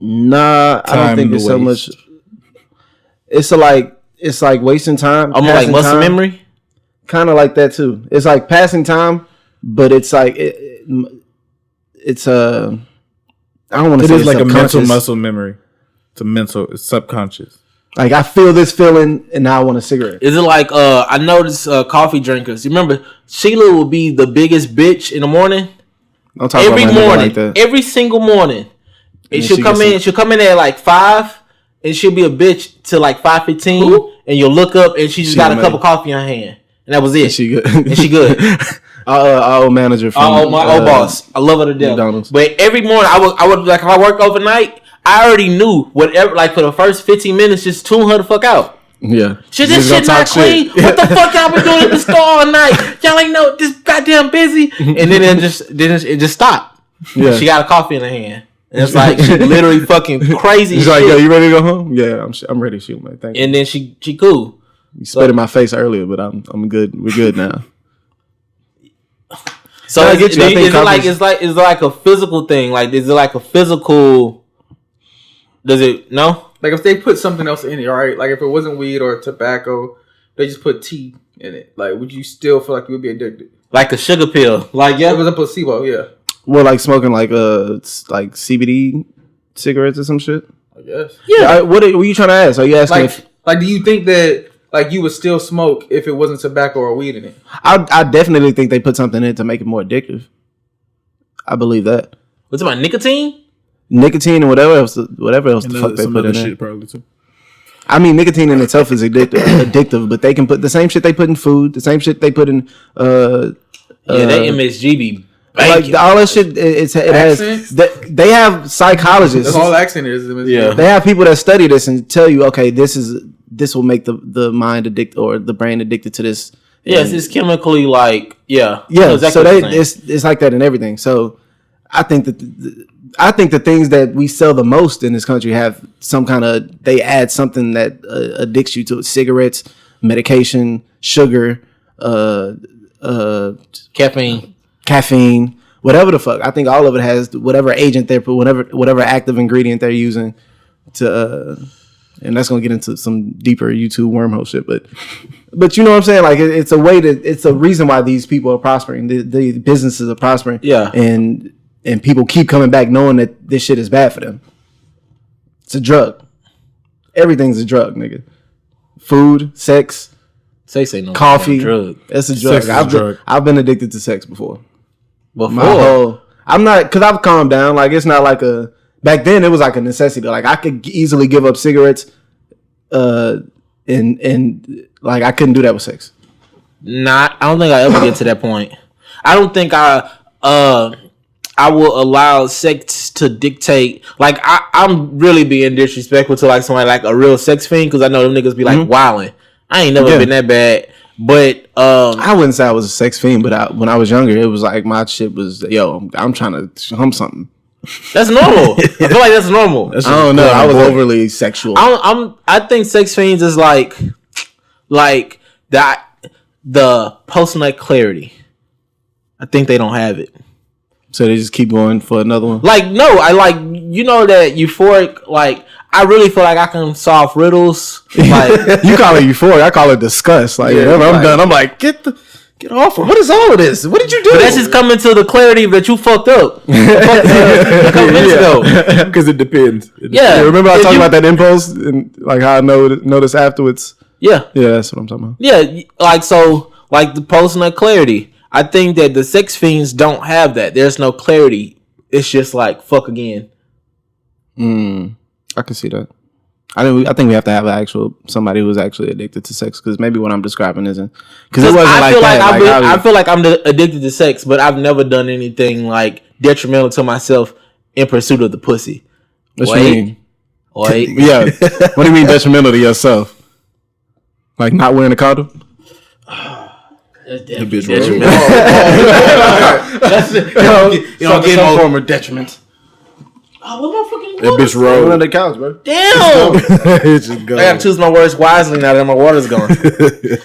Nah, I don't Time think to it's so much. waste. It's it's like wasting time. Almost like muscle memory. Kind of like that too. It's like passing time, but it's like it's I don't want to say it is like a mental subconscious. muscle memory. It's subconscious. Like I feel this feeling, and now I want a cigarette. Is it like I notice coffee drinkers? You remember Sheila will be the biggest bitch in the morning. Don't talk Every about my nigga morning, like that. every single morning, and she'll come in. She'll come in at like 5, and she'll be a bitch till like 5:15. And you'll look up, and she just got a cup of coffee in her hand, and that was it. And she good. And she good. Our old manager from My old boss. I love her to death. McDonald's. But every morning, I would like if I work overnight, I already knew whatever. Like for the first 15 minutes, just tune her the fuck out. Yeah. Shit, this shit not clean. What the fuck y'all been doing at the store all night? Y'all ain't know this goddamn busy. And then it just stopped. Yeah. She got a coffee in her hand. And it's like she literally fucking crazy. She's shit. like, yo, you ready to go home? Yeah, I'm ready to shoot, man. Thank you. And then she cool. You spit in my face earlier, but I'm good. We're good now. So I is get you. I think it like a physical thing? Like is it like a physical? Does it no? Like if they put something else in it, right? Like if it wasn't weed or tobacco, they just put tea in it. Like would you still feel like you would be addicted? Like a sugar pill? Like It was a placebo, yeah. Well, like smoking like CBD cigarettes or some shit. I guess. Yeah. What are you trying to ask? Are you asking? Like do you think that like you would still smoke if it wasn't tobacco or weed in it? I definitely think they put something in it to make it more addictive. I believe that. What's about nicotine? Nicotine and whatever else the fuck they Some put other in shit there. probably too. I mean, nicotine in itself is addictive, but they can put the same shit they put in food, the same shit they put in. That MSG be Like all that shit, it has. They have psychologists. That's all accent is. Yeah. They have people that study this and tell you, okay, this will make the mind addicted or the brain addicted to this. Yes, it's chemically like Yeah. Exactly So what you're saying. it's like that in everything. So I think that the things that we sell the most in this country have some kind of, they add something that addicts you to it. Cigarettes, medication, sugar, caffeine, whatever the fuck. I think all of it has whatever agent they're put, whatever active ingredient they're using to, and that's gonna get into some deeper YouTube wormhole shit. But you know what I'm saying? Like it's a reason why these people are prospering. The businesses are prospering. Yeah. And people keep coming back knowing that this shit is bad for them. It's a drug. Everything's a drug, nigga. Food, sex, ain't no coffee. drug. It's a drug. Sex is a drug. I've been addicted to sex before. Before. I'm not, because I've calmed down. Like it's not like back then it was like a necessity. Like I could easily give up cigarettes, and like I couldn't do that with sex. I don't think I ever get to that point. I don't think I will allow sex to dictate. Like I'm really being disrespectful to like somebody like a real sex fiend, because I know them niggas be like wilding. I ain't never been that bad, but I wouldn't say I was a sex fiend, but when I was younger, it was like my shit was, yo, I'm trying to hump something. that's normal. I feel like that's normal. I don't know. I was overly sexual. I think sex fiends is like that, the post nut clarity. I think they don't have it. So they just keep going for another one. Like no, I like that euphoric. Like I really feel like I can solve riddles. Like You call it euphoric, I call it disgust. Like whenever I'm done, I'm like, get off. What is all of this? What did you do? but that's just coming to the clarity that you fucked up. A couple minutes ago. Because it depends. Yeah, remember I if talked you- about that impulse and like how I notice afterwards. Yeah, Yeah, that's what I'm talking about. yeah. Like the post nut clarity. I think that the sex fiends don't have that. There's no clarity. It's just like fuck again. I can see that. I think we have to have somebody who's actually addicted to sex, because maybe what I'm describing isn't, because it wasn't I like feel that. I feel like I'm addicted to sex, but I've never done anything like detrimental to myself in pursuit of the pussy. What you Wait. mean? Wait. Yeah. What do you mean detrimental to yourself? Like not wearing a condom? That bitch rolled. You don't get some form of detriment. Oh, what motherfucking That bitch Roll rolled. on the couch, bro. Damn! It's just gone. I gotta choose my words wisely now that my water's gone.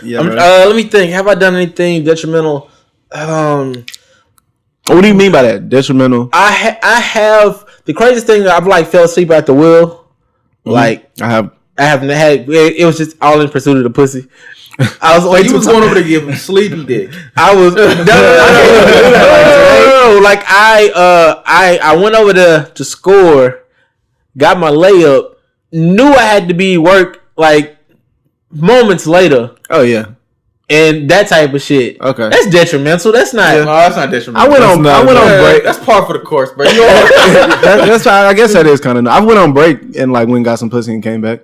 Yeah, Let me think. Have I done anything detrimental? What do you mean by that? Detrimental? I have the craziest thing. I've like fell asleep at the wheel. Like I have. I haven't had. It was just all in pursuit of the pussy. I was Like you was going over to give him sleepy dick. I was no. Like I went over to score, got my layup, knew I had to be work like moments later. Oh yeah. And that type of shit. Okay. That's detrimental. That's not. No, that's not detrimental. I went on break. That's par for the course, bro. That's why I guess that is kind of. I went on break and like went and got some pussy and came back.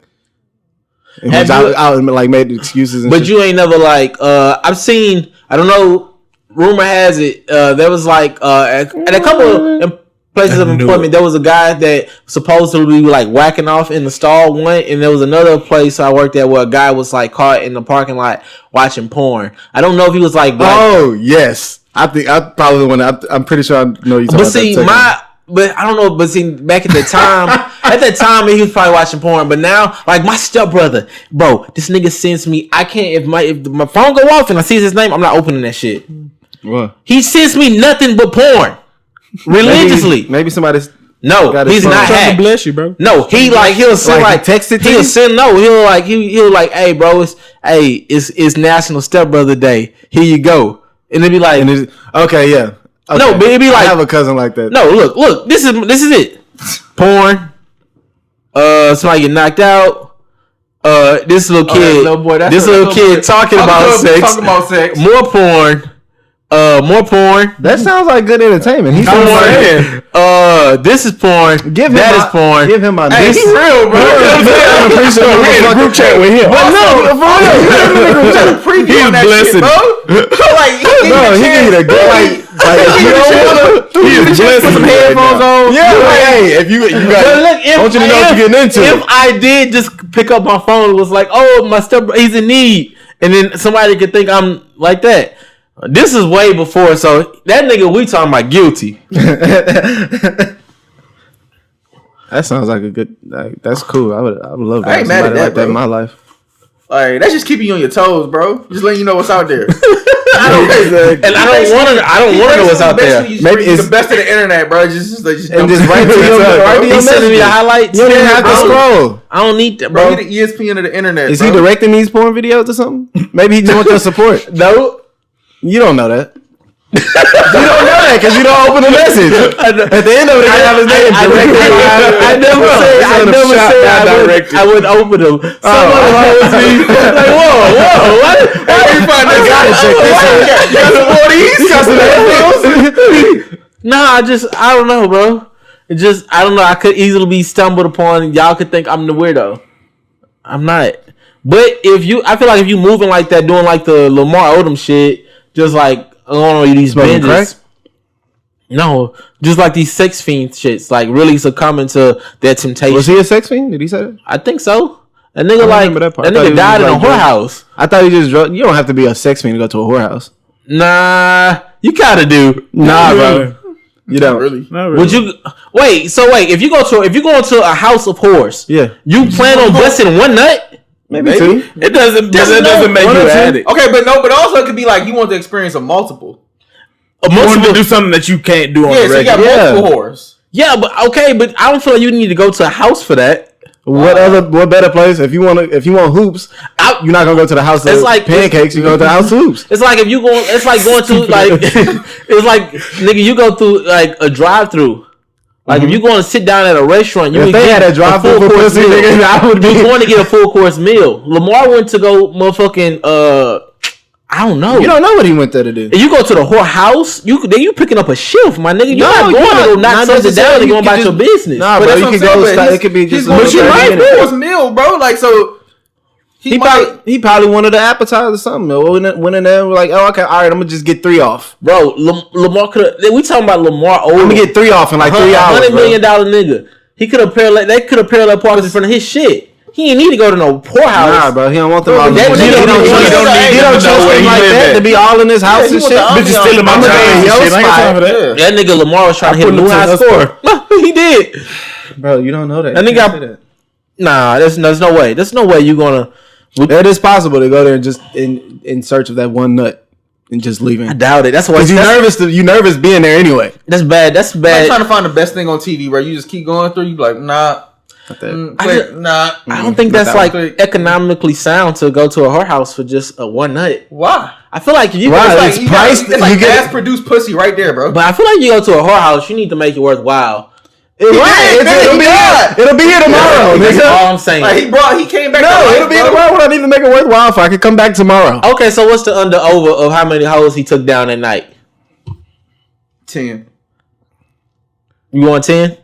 And I like made excuses. And but shit. you ain't never like. I've seen. I don't know. Rumor has it. There was like at a couple of places of employment. There was a guy that supposedly like whacking off in the stall one, and there was another place I worked at where a guy was like caught in the parking lot watching porn. I don't know if he was like black. Oh yes, I think I probably want to. I'm pretty sure I know you. But see, but I don't know. But see, back at the time, he was probably watching porn. But now, like my stepbrother, bro, this nigga sends me. I can't if my phone go off and I see his name, I'm not opening that shit. What? He sends me nothing but porn. Religiously. Maybe somebody's. No, he's not hacked. Bless you, bro. No, he'll send like text it to he'll you? send he'll like, hey bro, it's National Stepbrother Day. Here you go. And it'd be like okay, yeah. Okay. No, but it'd be like I have a cousin like that. No, look, this is it. Porn. Somebody get knocked out. This little kid talking about sex. More porn. More porn. That sounds like good entertainment. He's porn. This is porn. That is porn. Give him my. Hey, he's real, bro. I'm pretty sure we're in a group chat with him. But no, for real, He's blessed, bro. Like, he need a good like. You don't want to. He's blessed. Put some headphones on. Yeah, like, hey, if you got, look, I want you to know what you're getting into. If I did just pick up my phone, it was like, oh, my step, he's in need, and then somebody could think I'm like that. This is way before, so that nigga we talking about guilty. That sounds like a good. Like, that's cool. I would love to I have ain't mad at somebody like that in bro. my life. Like that's just keeping you on your toes, bro. Just letting you know what's out there. I don't want to know what's out there. Maybe it's the best of the internet, bro. Just right to your He's sending me the highlights. You don't even have to scroll. I don't need that, bro. Bro, he the ESPN of the internet. Is bro. he directing these porn videos or something? Maybe he just wants your support. No. You don't know that. You don't know that because you don't open the message. At the end of it, they have his name directed. I never said I would open them. Someone told me like, whoa, what? Why you find this guy? Nah, I don't know, bro. I don't know. I could easily be stumbled upon. Y'all could think I'm the weirdo. I'm not. But I feel like if you moving like that, doing like the Lamar Odom shit, just like on these binges. No, just like these sex fiend shits, like really succumbing to their temptation. Was he a sex fiend? Did he say that? I think so. That nigga that nigga died in a whorehouse. I thought he just drug. You don't have to be a sex fiend to go to a whorehouse. Nah, you kinda do. Nah, bro. You don't really. Would you wait? So wait, if you go to a house of whores, yeah, you plan on busting one nut? Maybe two. It doesn't make you an addict. Okay, but also it could be like you want the experience of multiple. You want to do something that you can't do on the so you got multiple whores. Yeah, but I don't feel like you need to go to a house for that. What better place if you want hoops? You're not gonna go to the house of pancakes. You go to the house of hoops. It's like if you go. It's like going to like. It's like nigga, you go through like a drive-through. Like if you going to sit down at a restaurant, if they had a drive-through for pussy, nigga, I would be going to get a full course meal. Lamar went to go motherfucking I don't know. You don't know what he went there to do. If you go to the whorehouse, you picking up a shift, my nigga. You're not going to go knock something down and go about your business. Nah, but you can go. It could be just. But you might full course meal, bro. Like so. He probably wanted an appetizer or something. Went in there like, oh, okay, all right, I'm gonna just get 3 off. Bro, Lamar could have. We talking about Lamar Odom. I'm gonna get 3 off in like 3 hours. $100 million nigga. He could have they could have parallel parked in front of his shit. He ain't need to go to no poorhouse. Nah, bro, he don't want them all. He don't trust him like that to be all in his house and shit. Bitches stealing my time. That nigga Lamar was trying to hit a new high score. He did. Bro, you don't know that. That nigga. Nah, there's no way. There's no way you gonna. It is possible to go there and just in search of that one nut and just leaving. I doubt it. That's why you nervous being there anyway. That's bad. That's bad. I'm trying to find the best thing on TV, bro. You just keep going through. You be like, nah. I don't think that's like economically sound to go to a whorehouse for just a one night. Why? I feel like you it's like gas produced pussy right there, bro. But I feel like you go to a whorehouse, you need to make it worthwhile. It'll be here tomorrow. That's all I'm saying. Like he came back. It'll be here tomorrow when I need to make it worthwhile. If I could come back tomorrow. Okay, so what's the under over of how many hoes he took down at night? 10. You want 10?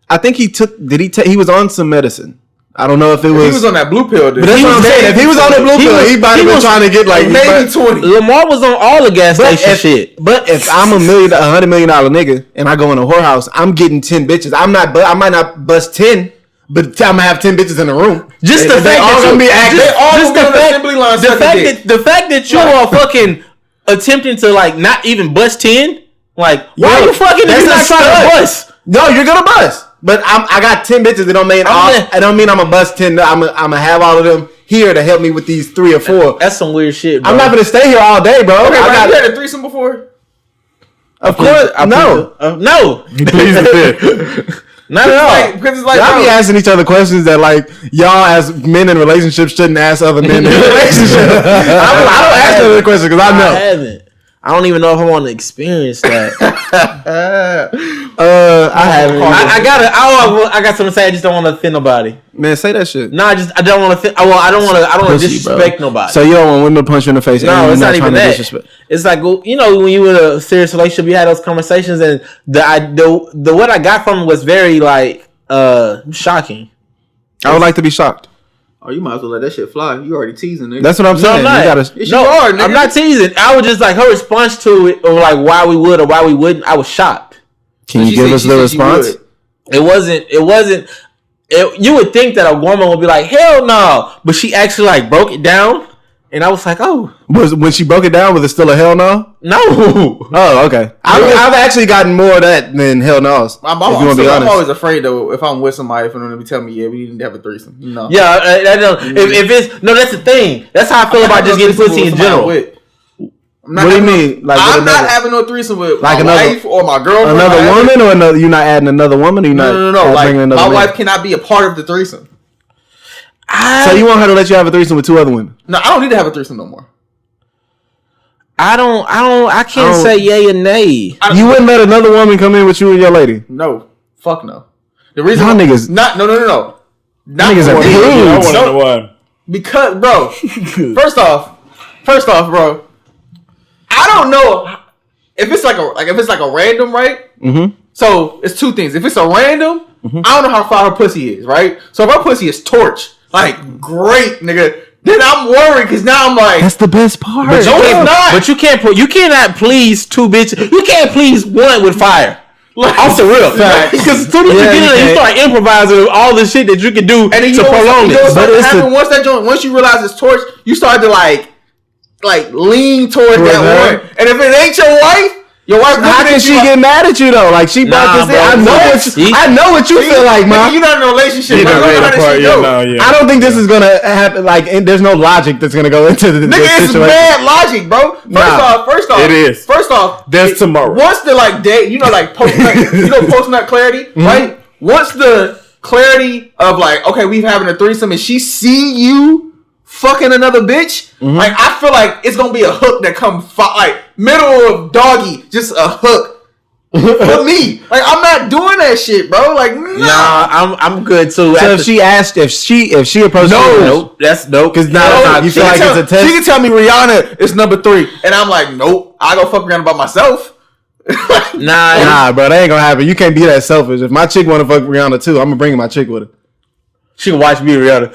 I think he took. Did he take? He was on some medicine. I don't know if it was. He was on that blue pill, dude. But that's what I'm saying. If he was on the blue pill, he might have been trying to get like maybe 20. Lamar was on all the gas station shit. But if I'm $100 million nigga, and I go in a whorehouse, I'm getting 10 bitches. I might not bust 10, but I'm gonna have 10 bitches in the room. Just the fact that you're be active. The fact that you are fucking attempting to like not even bust 10. Like why are you fucking if you're not trying to bust? No, you're gonna bust. But I got 10 bitches that don't mean I don't mean I'm a bust 10. I'm gonna have all of them here to help me with these 3 or 4. That's some weird shit, bro. I'm not gonna stay here all day, bro. Okay, you had a threesome before? Of course, no. Please with Not at all. Because it's like y'all be asking each other questions that like y'all as men in relationships shouldn't ask other men in relationships. I don't ask other questions because I know. I haven't. I don't even know if I want to experience that. I haven't. I got something to say. I just don't want to offend nobody. Man, say that shit. No, I don't want to. I don't want to disrespect nobody. So you don't want women to punch you in the face? No, it's not even that. It's like when you in a serious relationship, you had those conversations, and the what I got from it was very like shocking. I would like to be shocked. Oh, you might as well let that shit fly. You already teasing, nigga. That's what I'm saying. No, I'm not. I'm not teasing. I was just like her response to it, or like why we would or why we wouldn't. I was shocked. Can you give us the response? It wasn't. You would think that a woman would be like, hell no, but she actually like broke it down, and I was like, oh. When she broke it down, was it still a hell no? No. Oh, okay. I've actually gotten more of that than hell no's. I'm always afraid though if I'm with somebody for them to be telling me, yeah, we need to have a threesome. No. Yeah, if it's no, that's the thing. That's how I feel about just getting pussy in general. What do you mean? Like I'm not having no threesome with like my wife or my girlfriend. Another woman or another? You're not adding another woman? Or no. Like my wife cannot be a part of the threesome. So you want her to let you have a threesome with 2 other women? No, I don't need to have a threesome no more. I can't say yay or nay. You wouldn't let another woman come in with you and your lady? No. Fuck no. The reason y'all niggas not no. Not niggas are prudes. Because bro, first off, bro, I don't know if it's like a random, right? Mm-hmm. So it's 2 things. If it's a random, I don't know how far her pussy is, right? So if her pussy is torch, like great, nigga, then I'm worried because now I'm like, that's the best part. But you cannot please 2 bitches. You can't please one with fire. Like, off the real, because as soon as you get in there, you start improvising all the shit that you can do to prolong it. But once you realize it's torch, you start to like lean towards that one. And if it ain't your wife how can she get mad at you though? Like she brought this in. I know what you feel like, man. You're not in a relationship. I don't think this is gonna happen. Like, there's no logic that's gonna go into the nigga. It's bad logic, bro. First off, it is. First off, there's tomorrow. Once the like day, post nut clarity, right? Once the clarity of like, okay, we having a threesome, and she see you fucking another bitch, like I feel like it's gonna be a hook that come like middle of doggy, just a hook for me. Like I'm not doing that shit, bro. Like nah, I'm good too. So if she approached, nope, that's nope. Because now you feel like it's a test. She can tell me Rihanna is number 3, and I'm like, nope, I go fuck around by myself. Nah, bro, that ain't gonna happen. You can't be that selfish. If my chick want to fuck Rihanna too, I'm gonna bring my chick with her. She can watch me, Rihanna.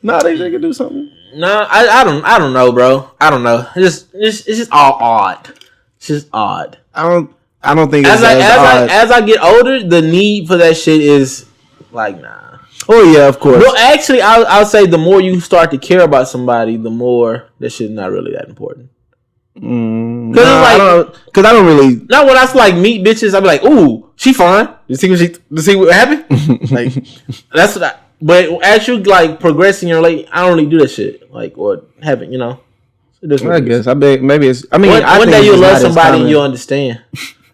Nah, they can do something. No, I don't know, bro. I don't know. It's just all odd. It's just odd. I don't think as I get older, the need for that shit is like nah. Oh yeah, of course. Well, actually, I'll say the more you start to care about somebody, the more that shit's not really that important. Because I don't really. Not when I like meet bitches, I be like, ooh, she fine. You see what happened? Like that's what I. But as you like progressing your life, I don't really do that shit. Like or haven't, you know. I guess maybe it's. I mean, one day you'll love somebody and you'll understand.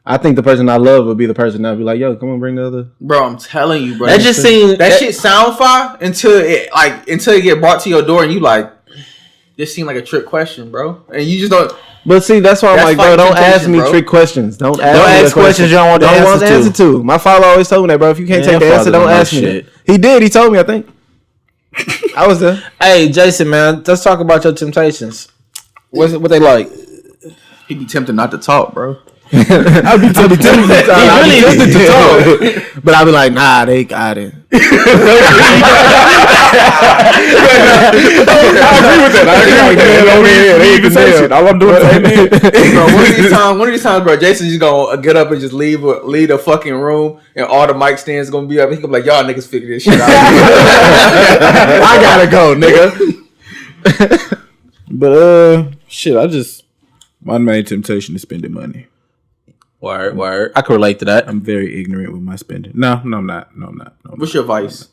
I think the person I love would be the person that'd be like, yo, come on, bring the other. Bro, I'm telling you, bro. That just seems that shit sound fire until it get brought to your door and you like, this seemed like a trick question, bro. And you just don't. But see, that's why I'm like, bro, don't ask me bro. Trick questions. Don't ask questions you don't want the answer to. My father always told me that, bro. If you can't take the answer, don't ask me. He did. He told me, I think. I was there. Hey, Jason, man, let's talk about your temptations. What they like? He be tempted not to talk, bro. I'd be tempted to talk. But I'd be like, nah, they got it. I agree with that. All I'm doing is bro, one of these times, bro, Jason's just gonna get up and just leave the fucking room, and all the mic stands gonna be up. He's gonna be like, y'all niggas figure this shit out. I gotta go, nigga. But shit, my main temptation is spending money. Word. I can relate to that. I'm very ignorant with my spending. No, I'm not. What's your vice?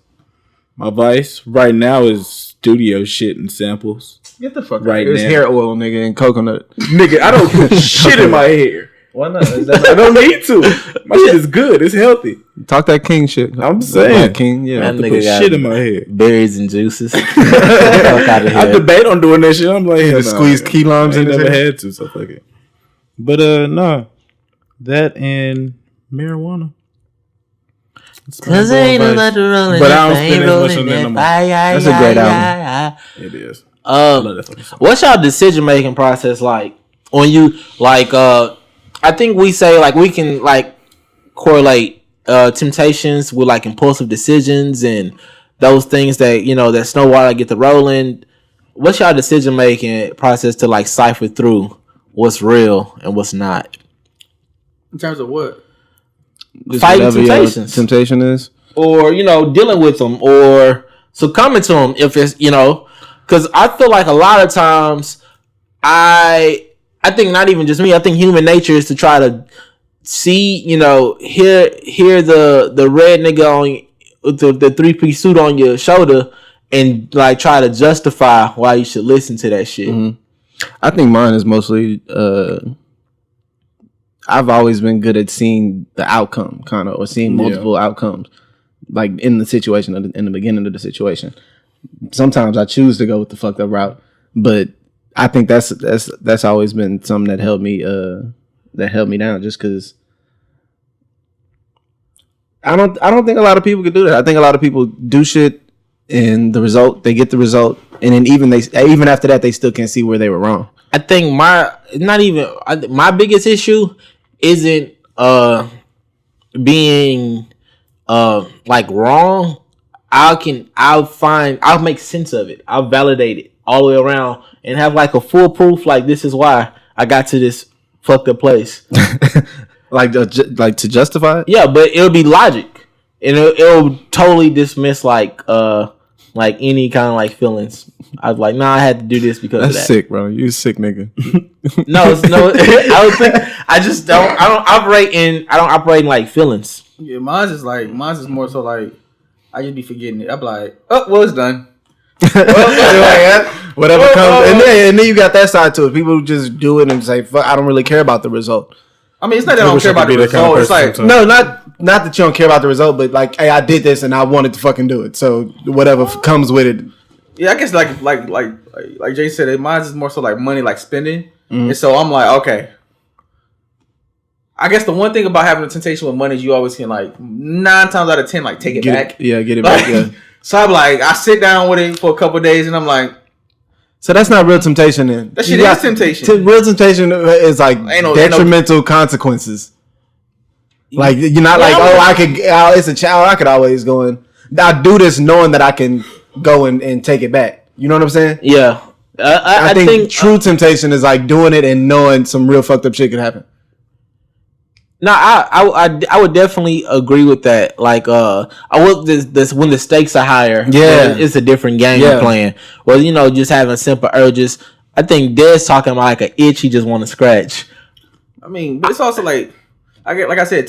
My vice right now is studio shit and samples. Get the fuck right out. There's hair oil, nigga, and coconut. Nigga, I don't put shit in my hair. Why not? I don't need to. My shit is good. It's healthy. Talk that king shit. I'm saying, king. Yeah, that I have to nigga put got shit in my hair. Berries and juices. I debate on doing that shit. I'm like, squeeze key limes in. Never had to, so fuck it. But no, that and marijuana. Cause ain't no lot to roll. But I don't spend as much on that no more. That's a great album. It is. What's y'all decision making process like when you like? I think we say like we can like correlate temptations with like impulsive decisions and those things that that Snow White get the rolling. What's y'all decision making process to like cipher through what's real and what's not? In terms of what? Just fighting temptations. Temptation is, or dealing with them, or succumbing to them if it's because I feel like a lot of times I think not even just me. I think human nature is to try to see hear the red nigga on the 3-piece suit on your shoulder and like try to justify why you should listen to that shit. Mm-hmm. I think mine is mostly. I've always been good at seeing the outcome, kind of, or seeing multiple outcomes, like in the situation, in the beginning of the situation. Sometimes I choose to go with the fucked up route, but I think that's always been something that held me down, just because I don't think a lot of people could do that. I think a lot of people do shit, and they get the result, and then even after that, they still can't see where they were wrong. I think my biggest issue isn't being like wrong. I'll make sense of it. I'll validate it all the way around and have like a foolproof, like this is why I got to this fucked up place. like to justify it? Yeah, but it'll be logic. And it'll totally dismiss like any kind of like feelings. I was like, nah, I had to do this because of that. That's sick, bro. You sick nigga. No. I just don't. I don't operate in like feelings. Yeah, mine's is more so like I just be forgetting it. I'm like, oh, well, it's done. Whatever comes, and then you got that side to it. People just do it and say, "Fuck, I don't really care about the result." I mean, it's not that I don't care about the result. It's like no, not that you don't care about the result, but like, hey, I did this and I wanted to fucking do it. So whatever comes with it. Yeah, I guess like Jay said, mine is more so like money, like spending, and so I'm like, okay. I guess the one thing about having a temptation with money is you always can like 9 times out of 10 like take it back. Get it like, back. Yeah. So I'm like, I sit down with it for a couple of days, and I'm like, so that's not real temptation then. That shit is temptation. Real temptation is like detrimental consequences. Like you're not it's a child. I could always go and I do this knowing that I can go and take it back. You know what I'm saying? Yeah. I think true temptation is like doing it and knowing some real fucked up shit could happen. No, I would definitely agree with that. Like, I would this when the stakes are higher. Yeah, it's a different game you're playing. Well, just having simple urges. I think Des talking about like an itch he just want to scratch. I mean, but it's also like like I said,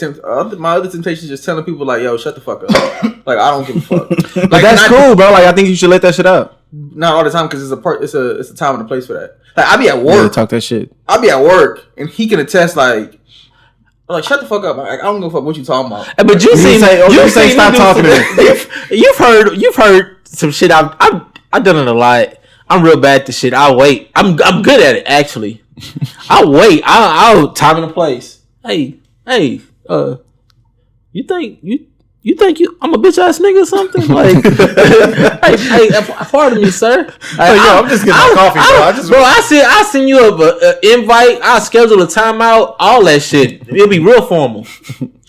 my other temptation is just telling people like, "Yo, shut the fuck up." Like I don't give a fuck. Like that's cool, bro. Like I think you should let that shit out. Not all the time because it's a time and a place for that. Like I be at work. Yeah, talk that shit. I be at work and he can attest like. I'm like, shut the fuck up. Like, I don't give a fuck what you talking about. But you say stop talking to me. You've heard some shit. I've done it a lot. I'm real bad at this shit. I'll wait. I'm good at it actually. I'll wait. I'll time and a place. Hey, you think I'm a bitch ass nigga or something? Like, hey, pardon me, sir. I'm just getting my coffee, bro. I send you an invite. I'll schedule a timeout. All that shit. It'll be real formal.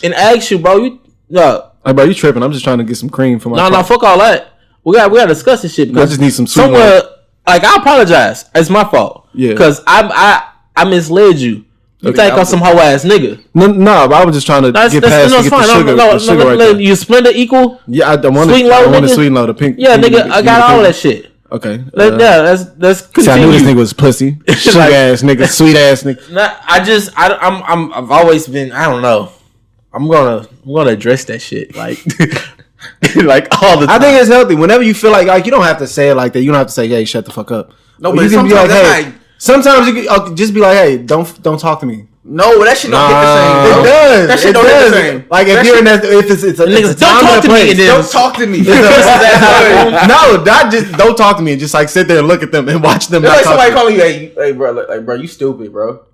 And ask you, bro. Hey, bro, you tripping? I'm just trying to get some cream for my. No, fuck all that. We got to discuss this shit. I just need some somewhere. Like, I apologize. It's my fault. Yeah. Because I misled you. You think I'm some hoe ass nigga? No, but I was just trying to get past the sugar. The sugar right there. You Splendor equal? Yeah, I want to sweeten low the pink. Yeah, nigga, I got all that shit. Okay. Let's continue. See, I knew this nigga was pussy. Sugar ass nigga, sweet ass nigga. I've always been. I don't know. I'm gonna address that shit like like all the time. I think it's healthy. Whenever you feel like you don't have to say it like that. You don't have to say, "Hey, shut the fuck up." No, but you can be like, hey. "Hey." Sometimes you can just be like, "Hey, don't talk to me." No, that shit don't hit the same. Bro. It does. That shit don't hit the same. Like if you're in that, if it's a niggas, don't talk to me. Don't talk to me. No, not just don't talk to me. Just like sit there and look at them and watch them. It's like somebody calling you, hey, bro, like, bro, you stupid, bro.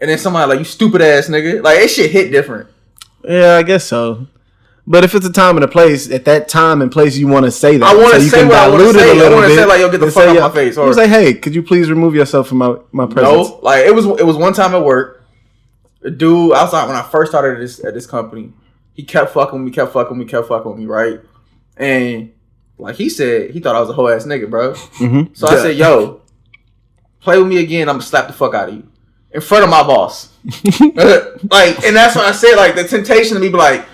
And then somebody like, you stupid ass nigga. Like, that shit hit different. Yeah, I guess so. But if it's a time and a place, at that time and place, you want to say that. I want to say what I want to say. I want to say like, yo, get the fuck out of my face. Or you say, hey, could you please remove yourself from my presence? No, like it was one time at work. A dude outside when I first started at this company, he kept fucking with me, right? And like he said, he thought I was a whole ass nigga, bro. Mm-hmm. So I said, yo, play with me again, I'm gonna slap the fuck out of you. In front of my boss. Like, and that's when I said, like, the temptation to me be like,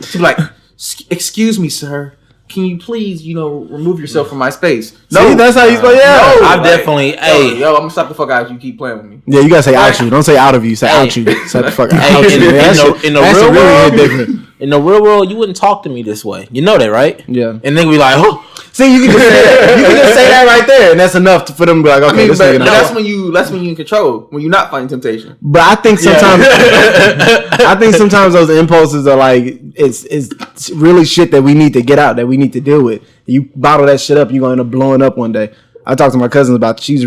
excuse me, sir. Can you please, remove yourself from my space? No, see, that's how you say. Yeah, no, I'm definitely. Hey, yo, I'm gonna slap the fuck out of you. Keep playing with me. Yeah, you gotta say out you. Don't say out of you. Say out you. Slap the fuck out. In the real world, you wouldn't talk to me this way. You know that, right? Yeah. And then we like, oh. See, you can just say that. You can just say that right there, and that's enough for them to be like, okay, this nigga. That's when you in control. When you're not fighting temptation. But I think sometimes, those impulses are like it's really shit that we need to get out, that we need to deal with. You bottle that shit up, you're gonna end up blowing up one day. I talked to my cousins about. She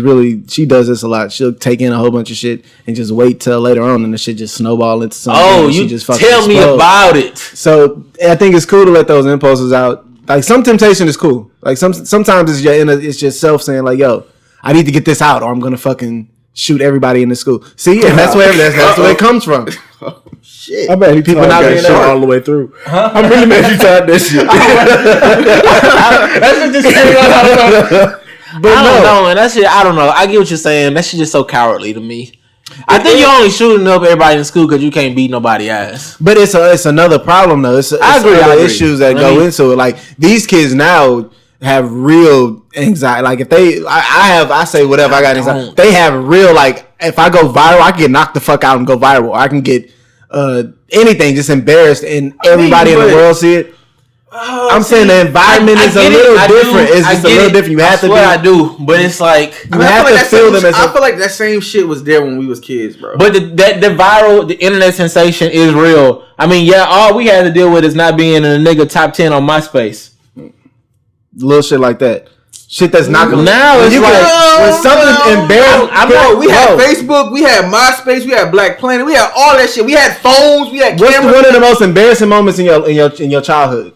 does this a lot. She'll take in a whole bunch of shit and just wait till later on, and the shit just snowball into something. Oh, you just tell me about it. So I think it's cool to let those impulses out. Like some temptation is cool. Like sometimes it's just self saying like, "Yo, I need to get this out, or I'm gonna fucking shoot everybody in the school." See, and that's where it comes from. Oh, shit. I bet people not being shit all the way through. Huh? I'm really mad you tried this shit. That's just but I don't know, man. That shit, I don't know. I get what you're saying. That shit just so cowardly to me. I think you're only shooting up everybody in school because you can't beat nobody ass. But it's another problem though. I agree. Issues that go into it. Like these kids now have real anxiety. Like if I say whatever I got anxiety. They have real like if I go viral, I can get knocked the fuck out and go viral. I can get anything just embarrassed and everybody in the world see it. I'm saying the environment is a little different. It's just a little different. You have to be. I do, but it's like you have to feel them. I feel like that same shit was there when we was kids, bro. But the internet sensation is real. I mean, yeah, all we had to deal with is not being in a nigga top 10 on MySpace. Little shit like that. Shit that's not gonna. Now it's like when something's embarrassing. We had Facebook, we had MySpace, we had Black Planet, we had all that shit. We had phones, we had cameras. What's one of the most embarrassing moments in your childhood?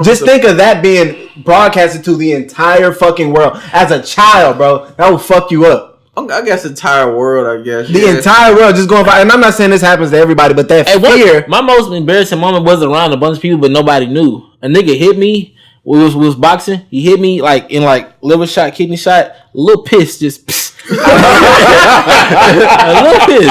Just think of that being broadcasted to the entire fucking world as a child, bro. That will fuck you up. I guess the entire world, I guess. The entire world just going by. And I'm not saying this happens to everybody, but that fear. My most embarrassing moment was around a bunch of people, but nobody knew. A nigga hit me. We was boxing. He hit me like in like liver shot, kidney shot. A little piss, just a little piss.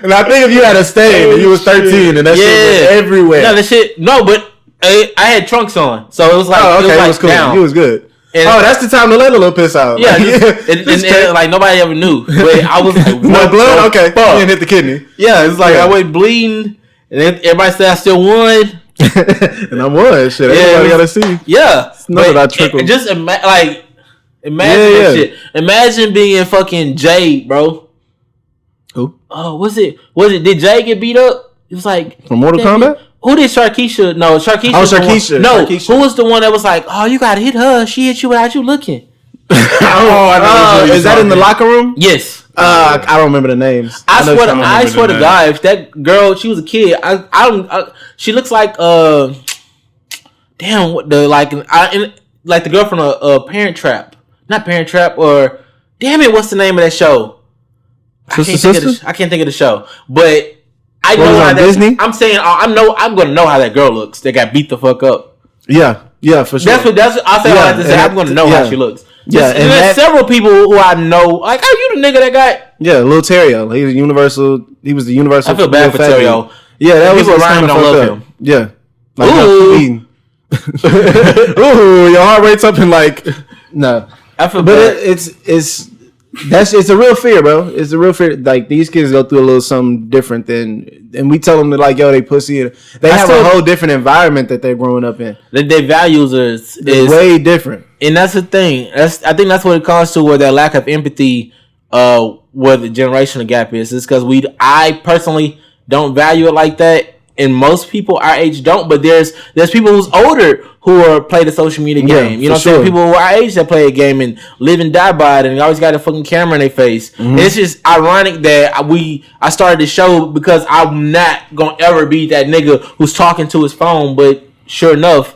And I think if you had a stain and you was 13 and that shit was everywhere. No, that shit. No, but I had trunks on, so it was like it was cool. Down. You was good. And that's the time to let a little piss out. Yeah, and like nobody ever knew. But I was like, no blood. Okay, you didn't hit the kidney. Yeah, it's like I went bleeding, and then everybody said I still won. And I won. Shit, everybody gotta see. Yeah, but I trickled. Just imagine that shit. Imagine being fucking Jade, bro. Who? Was it? Did Jay get beat up? It was like From Mortal Kombat? Who did Sharkeisha? No, Sharkeisha. Oh, Sharkeisha. No, Sharkeisha. who was the one that was like, oh, you gotta hit her. She hit you without you looking. Is that in the locker room? Yes. I don't remember the names. I swear to God, if that girl, she was a kid, she looks like damn, what the like the girl from a Parent Trap, not Parent Trap, or damn it, what's the name of that show? I can't think of the show, but I know how that Disney. I'm saying I'm gonna know how that girl looks. They got beat the fuck up. Yeah, for sure. That's I'll say all I have to say. I'm gonna know how she looks. Yeah, and there's several people who I know. Like, are you the nigga that got? Yeah, Lil Terrio. He was Universal. He was the Universal. I feel bad for Terrio. Yeah, that was people around him don't love him. Yeah. Like, ooh, your heart rate's up and like no. I feel bad. It's a real fear, bro. It's a real fear. Like these kids go through a little something different and we tell them that like, yo, they pussy. They have a whole different environment that they're growing up in. Their values is way different. And that's the thing. I think that's what it comes to, where that lack of empathy, where the generational gap is. It's because I personally don't value it like that. And most people our age don't, but there's people who's older who play the social media game. You know what I'm saying? People who are our age that play a game and live and die by it, and they always got a fucking camera in their face. Mm-hmm. And it's just ironic that I started the show because I'm not gonna ever be that nigga who's talking to his phone, but sure enough,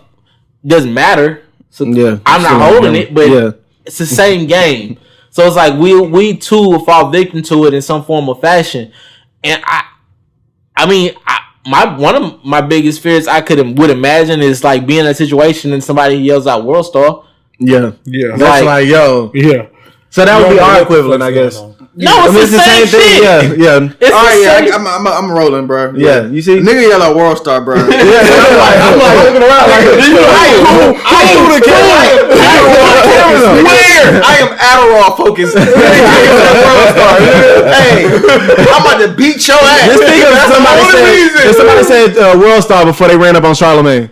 it doesn't matter. So I'm not holding it, but it's the same game. So it's like we too will fall victim to it in some form or fashion. And one of my biggest fears I would imagine is like being in a situation and somebody yells out "World Star." Yeah. That's like yo. Yeah. So that would be our equivalent, I guess. No, it's the same shit. Yeah. It's all right, I'm rolling, bro. Yeah, you see, nigga yell out World Star, bro. I'm like looking around like, I am Adderall focused. Hey, I'm about to beat your ass. Just think of somebody said World Star before they ran up on Charlemagne.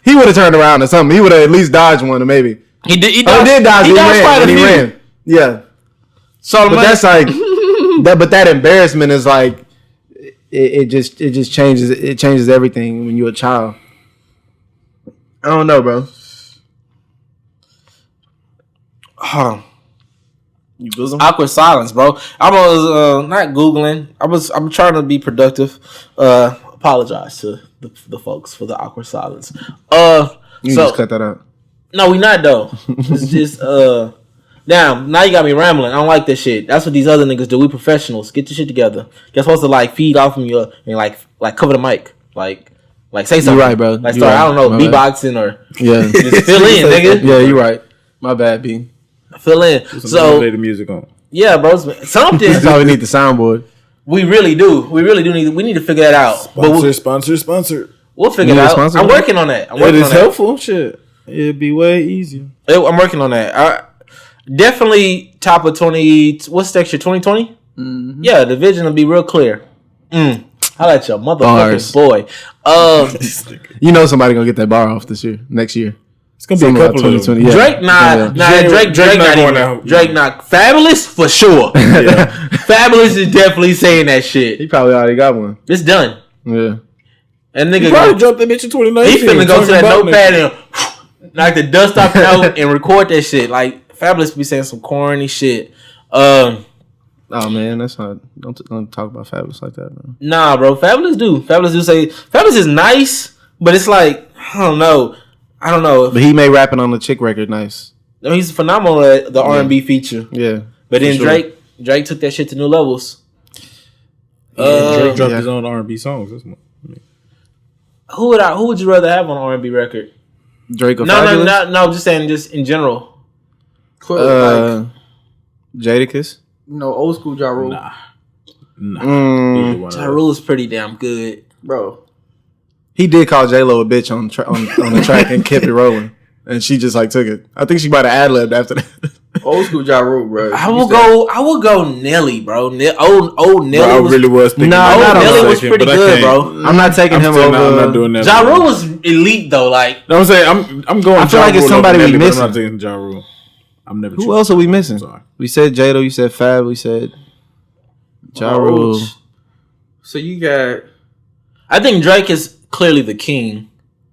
He would have turned around or something. He would have at least dodged one, or maybe he did dodge. He ran. Yeah. So, but that's like that. But that embarrassment is like it just changes. It changes everything when you're a child. I don't know, bro. You bosom? Awkward silence, bro. I was not Googling. I'm trying to be productive. Apologize to the folks for the awkward silence. You just cut that out. No, we not though. It's just Damn, now you got me rambling. I don't like this shit. That's what these other niggas do. We professionals. Get your shit together. You're supposed to like feed off from you and like cover the mic. Like say something. You're right, bro. Like start, right. I don't know, beatboxing or just fill in, nigga. Yeah, you're right. My bad, B. Fill in. So the music on. Yeah, bro. Something. That's how we need the soundboard. We really do. We need to figure that out. Sponsor. We'll figure it out. I'm working on that. It is helpful. Shit. It'd be way easier. I'm working on that. Definitely top of 20. What's next year? 2020? Mm-hmm. Yeah, the vision will be real clear. I like your motherfucking boy. You know somebody gonna get that bar off next year. It's gonna be a couple 2020. of Drake, Drake not going out. Drake not. Fabulous for sure. Yeah. Fabulous is definitely saying that shit. He probably already got one. It's done. Yeah. And nigga he probably dropped that bitch in 2019. He finna go to that notepad and knock the dust off the note and record that shit. Like Fabulous be saying some corny shit. Oh man, that's not. Don't talk about Fabulous like that, man. Nah, bro. Fabulous do say Fabulous is nice, but it's like I don't know. But he made rapping on the Chick record nice. I mean, he's phenomenal at the R&B feature. Yeah. But then Drake took that shit to new levels. Drake dropped his own R&B songs. That's Who would you rather have on an R&B record? Drake or Fabulous? No. Just saying, just in general. Jadakiss. No, old school Ja Rule. Nah. Ja Rule is pretty damn good, bro. He did call J-Lo a bitch on the track and kept it rolling, and she just like took it. I think she might have ad-libbed after that. Old school Ja Rule, bro. I will go Nelly, bro. Old Nelly. I really was thinking. Nelly was pretty good, bro. I'm not taking him over. I'm not doing that. Ja Rule was elite though. Like, no, I'm saying I'm going. I feel like it's somebody we missing. I'm not taking Ja Rule. I'm never. Who else are we missing? We said Jado. You said Fab. We said Ja Rule. So you got. I think Drake is clearly the king.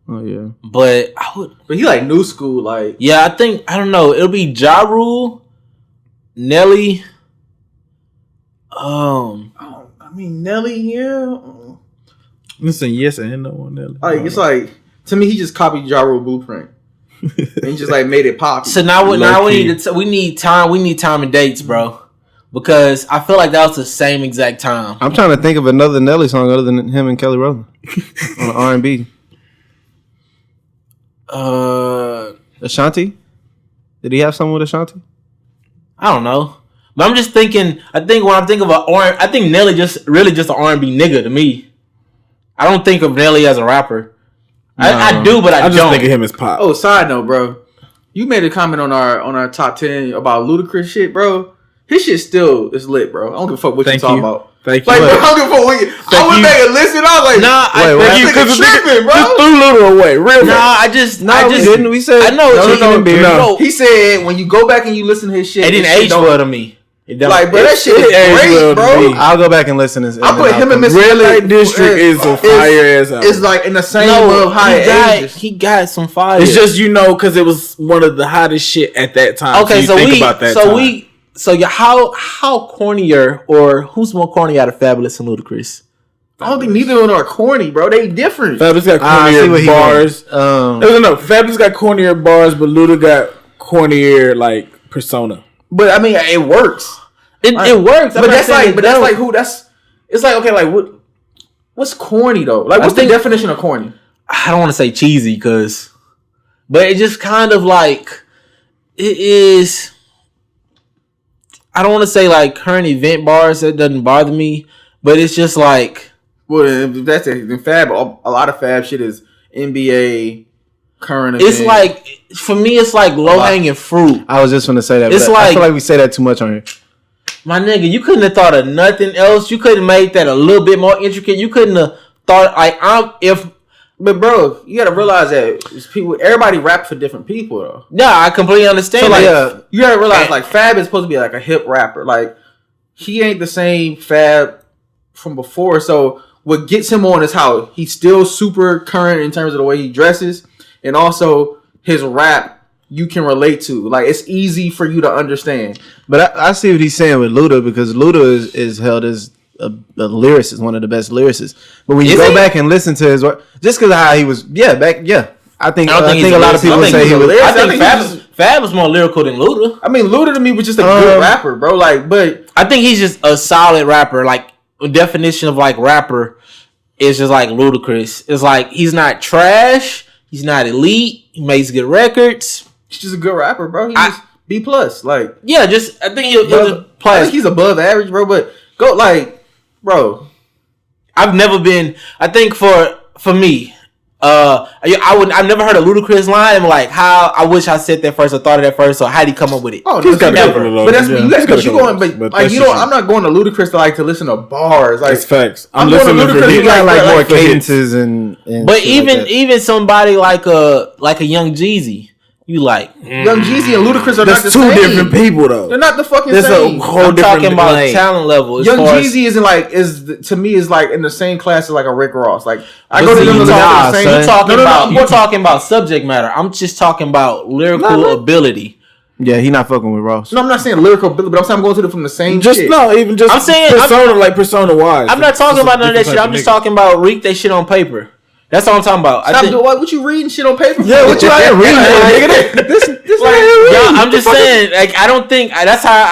Oh yeah, but he like new school, like I don't know. It'll be Ja Rule, Nelly. I mean Nelly, yeah. Listen, yes and no on Nelly. Like it's like to me, he just copied Ja Rule blueprint and he just like made it pop. So now we need time. We need time and dates, bro. Because I feel like that was the same exact time. I'm trying to think of another Nelly song other than him and Kelly Rowland on R&B. Ashanti? Did he have something with Ashanti? I don't know, but I'm just thinking. I think when I think of I think Nelly just an R&B nigga to me. I don't think of Nelly as a rapper. No. I do, but I just think of him as pop. Oh, side note, bro, you made a comment on our top 10 about Ludacris shit, bro. His shit still is lit, bro. I don't give a fuck what you talking about. Thank you. Like, bro, I don't give a fuck what you. I went back and listened. I was like, nah, I think tripping, bro. Just threw Luda away. Real. Nah, I didn't. We said I know. No. He said when you go back and you listen to his shit, it didn't age well to me. Like, bro, that shit is great, bro. I'll go back and listen. I put him and Mr. Red Light District is a fire ass album. It's like in the same of high ages. He got some fire. It's just because it was one of the hottest shit at that time. Okay, so think about that time. How cornier or who's more corny out of Fabulous and Ludacris? I don't think neither of them are corny, bro. They different. Fabulous got cornier bars. No, Fabulous got cornier bars, but Luda got cornier like persona. But I mean, it works. It works. But that's it's like okay, like what's corny though? Like what's the definition of corny? I don't want to say cheesy but it just kind of like it is. I don't want to say like current event bars. That doesn't bother me, but it's just like. Well, if that's in Fab, a lot of Fab shit is NBA current event. It's like for me, it's like low hanging fruit. I was just going to say that. It's like I feel like we say that too much on here. My nigga, you couldn't have thought of nothing else. You couldn't have made that a little bit more intricate. You couldn't have thought But bro, you gotta realize that everybody rap for different people though. Yeah, I completely understand. So you gotta realize like Fab is supposed to be like a hip rapper. Like he ain't the same Fab from before. So what gets him on is how he's still super current in terms of the way he dresses, and also his rap you can relate to. Like it's easy for you to understand. But I see what he's saying with Luda, because Luda is held as a lyricist, one of the best lyricists. But when you go back and listen to his work, just because of how he was, I think a lot of people say he was. I think Fab was more lyrical than Luda. I mean, Luda to me was just a good rapper, bro. Like, but I think he's just a solid rapper. Like, the definition of like rapper is just like Ludacris. It's like he's not trash. He's not elite. He makes good records. He's just a good rapper, bro. He's just B plus. Like, I think he'll just play. I think he's above average, bro. But bro. I've never been. I think for me, I've never heard a Ludacris line and like how I wish I said that first or thought of that first, or how would he come up with it? Oh, that's never. But that's you going. But you know, I'm not going to Ludacris to listen to bars. Like it's facts. I'm listening to Ludacris. He got like more cadences and. But even somebody like a Young Jeezy. You like Young Jeezy and Ludacris are not the same. That's two different people though. They're not the fucking same. I'm talking about talent level. Young Jeezy is to me is like in the same class as like a Rick Ross. Like I go to them the same. We're talking about subject matter. I'm just talking about lyrical ability. Yeah, he not fucking with Ross. No, I'm not saying lyrical ability, but I'm saying I'm going to them from the same shit. I'm saying persona wise. I'm not talking about none of that shit. I'm just talking about read that shit on paper. That's all I'm talking about. What you reading shit on paper? Yeah, what you out here reading? This I'm just saying. Like, I don't think that's how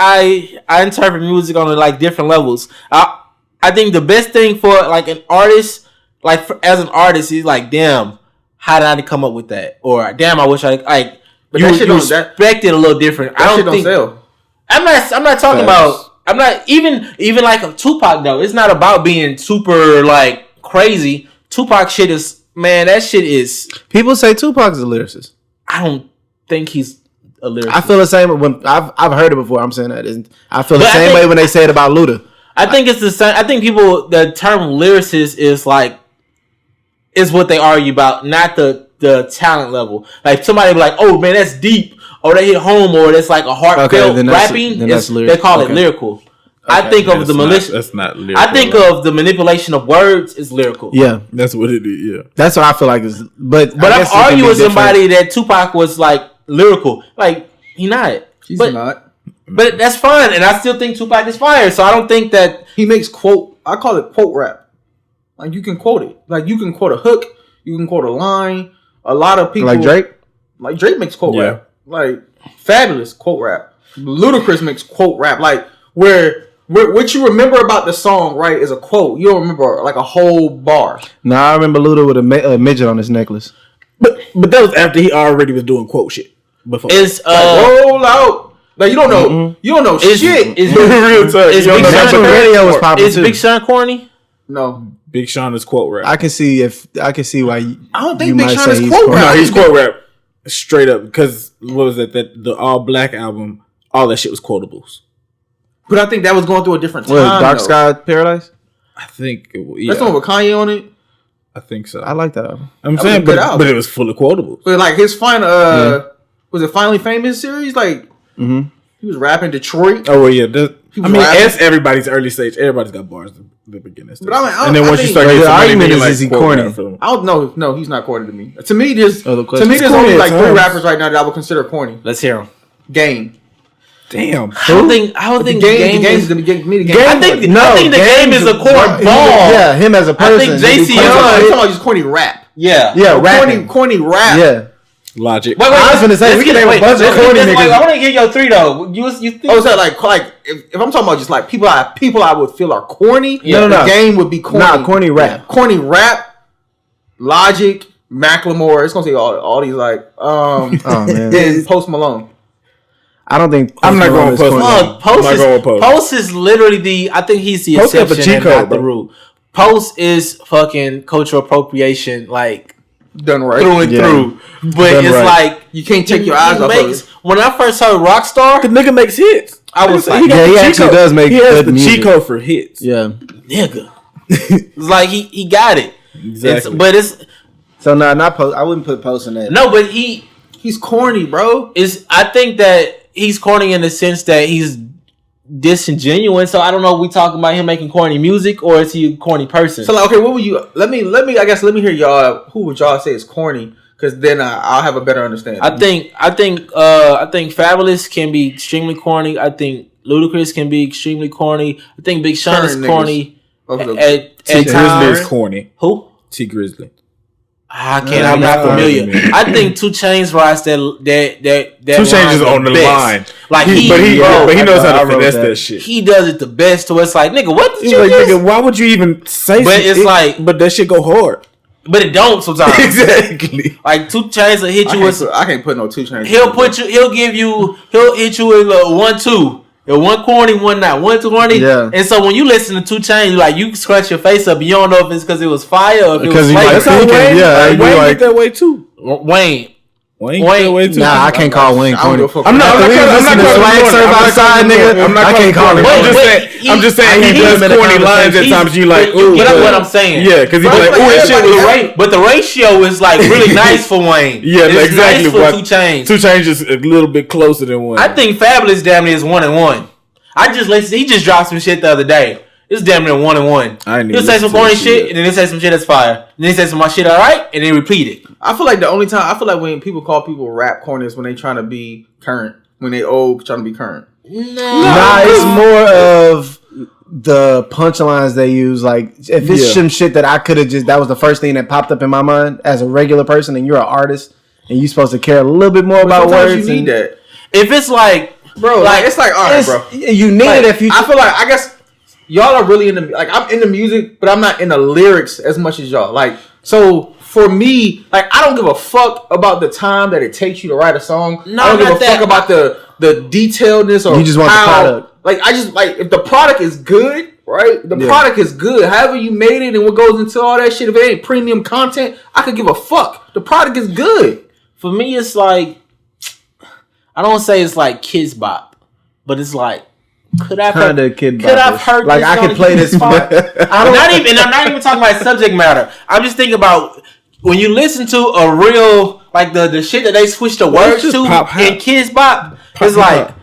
I interpret music on like different levels. I think the best thing for like an artist, as an artist, he's like, damn, how did I come up with that? Or damn, I wish I like. But you respect it a little different. I don't think. Sell. I'm not talking about. I'm not even like a Tupac though. It's not about being super like crazy. Tupac shit is, man, that shit is... People say Tupac's a lyricist. I don't think he's a lyricist. I feel the same when I've heard it before. I'm saying that. I feel the same way when they say it about Luda. I think it's the same. I think the term lyricist is what they argue about, not the talent level. Like somebody be like, oh man, that's deep, or they hit home, or that's like a heartfelt rapping. They call it lyrical. I think of the malicious. That's not lyrical. I think of the manipulation of words is lyrical. Yeah, that's what it is. Yeah, that's what I feel like is. But I'm arguing with somebody that Tupac was like lyrical. Like he not. He's not. But that's fine, and I still think Tupac is fire. So I don't think that he makes quote. I call it quote rap. Like you can quote it. Like you can quote a hook. You can quote a line. A lot of people like Drake. Like Drake makes quote rap. Like Fabulous quote rap. Ludacris makes quote rap. Like where what you remember about the song, right, is a quote. You don't remember like a whole bar. No, I remember Luda with a midget on his necklace. But that was after he already was doing quote shit. Before. It's roll out. Like you don't know. Mm-hmm. You don't know shit. Is real tough. Is radio was popular too. Is Big Sean corny? No. Big Sean is quote rap. I can see why. I don't think Big Sean is quote rap. No, he's quote rap straight up. Because what was it? That the All Black album, all that shit was quotables. But I think that was going through a different time. What, Dark Sky Paradise? I think that's the one with Kanye on it. I think so. I like that album. I'm saying, but it was full of quotables. But like his final, was it Finally Famous series? Like he was rapping Detroit. Oh well, yeah. As everybody's early stage, everybody's got bars at the beginning. But and then once you start getting the argument is he corny? I don't know. No, he's not corny to me. To me, there's only like 3 rappers right now that I would consider corny. Let's hear them. Game. Damn. I don't think Game is the Game. I think the Game is a corny ball. Yeah, him as a person. I think JC. I'm talking about just corny rap. Yeah, corny rap. Yeah. Logic. Wait, I was gonna say we can name a bunch of corny niggas. I want to hear your 3 though. You think? Oh, is that like if I'm talking about just like people I would feel are corny? Yeah. No. Game would be corny. Nah, corny rap. Corny rap. Logic, Macklemore. It's gonna say all these like then Post Malone. I don't think I'm not going with Post. Post is literally I think he's the exception and not the rule. Post is fucking cultural appropriation, like done right through and through. But it's like you can't take your eyes off of it. When I first heard Rockstar, the nigga makes hits. I was like, he actually does make. He has the music. cheat code for hits. Yeah, nigga. It's like he got it. Exactly. But it's so not Post. I wouldn't put Post in that. No, but he's corny, bro. I think that he's corny in the sense that he's disingenuous. So I don't know if we talking about him making corny music or is he a corny person. So like, okay, what would you? Let me hear y'all. Who would y'all say is corny? Because then I'll have a better understanding. I think Fabulous can be extremely corny. I think Ludacris can be extremely corny. I think Big Sean is corny. At T Grizzly is corny. Who? T Grizzly. I'm not familiar. I think 2 Chainz rides that 2 Chainz is on the line. Like he knows how to finesse that shit. He does it the best. So it's like, nigga, what did you like, nigga, why would you even say? But it's like, but that shit go hard. But it don't sometimes. Exactly. Like 2 Chainz will hit you with. I can't put no 2 Chainz. He'll hit you with 1-2. One corny, one not. 1 corny. Yeah. And so when you listen to 2 Chainz, like you scratch your face up. You don't know if it's because it was fire or if it was fake. That's how Wayne. Wayne get that way too. Wayne get that way too. Nah, I can't call Wayne corny. I'm not calling Swag Surf outside, nigga. I can't call him. I'm just saying he does corny lines at times. You like, ooh. But that's what I'm saying. Yeah, because he's like, ooh, that shit was right. But the ratio is like really nice for Wayne. Yeah, exactly. Nice for 2 Chainz. 2 Chainz is a little bit closer than Wayne. I think Fabulous damn near is 1-1. He just dropped some shit the other day. It's damn near 1-1. He'll say some corny shit, and then he'll say some shit that's fire. And then he'll say some shit alright, and then repeat it. I feel like when people call people rap corny is when they trying to be current. When they old trying to be current. Nah, it's more of the punchlines they use. Like if it's some shit that I could have that was the first thing that popped up in my mind as a regular person, and you're an artist and you're supposed to care a little bit more about words. You need that. If it's like, bro, like it's like, all right, bro. You need it if you. I feel like, I guess y'all are really into, like, I'm into music, but I'm not into lyrics as much as y'all. Like, so for me, like, I don't give a fuck about the time that it takes you to write a song. No, I don't give a fuck about the detailedness or you just want the product. Like, I just like if the product is good, right? The product is good. However you made it and what goes into all that shit. If it ain't premium content, I could give a fuck. The product is good. For me, it's like, I don't say it's like Kids Bop, but it's like, could I have heard like I could play this part? I'm not even talking about subject matter. I'm just thinking about when you listen to a real, like the shit that they switch the words to in Kids Bop. It's like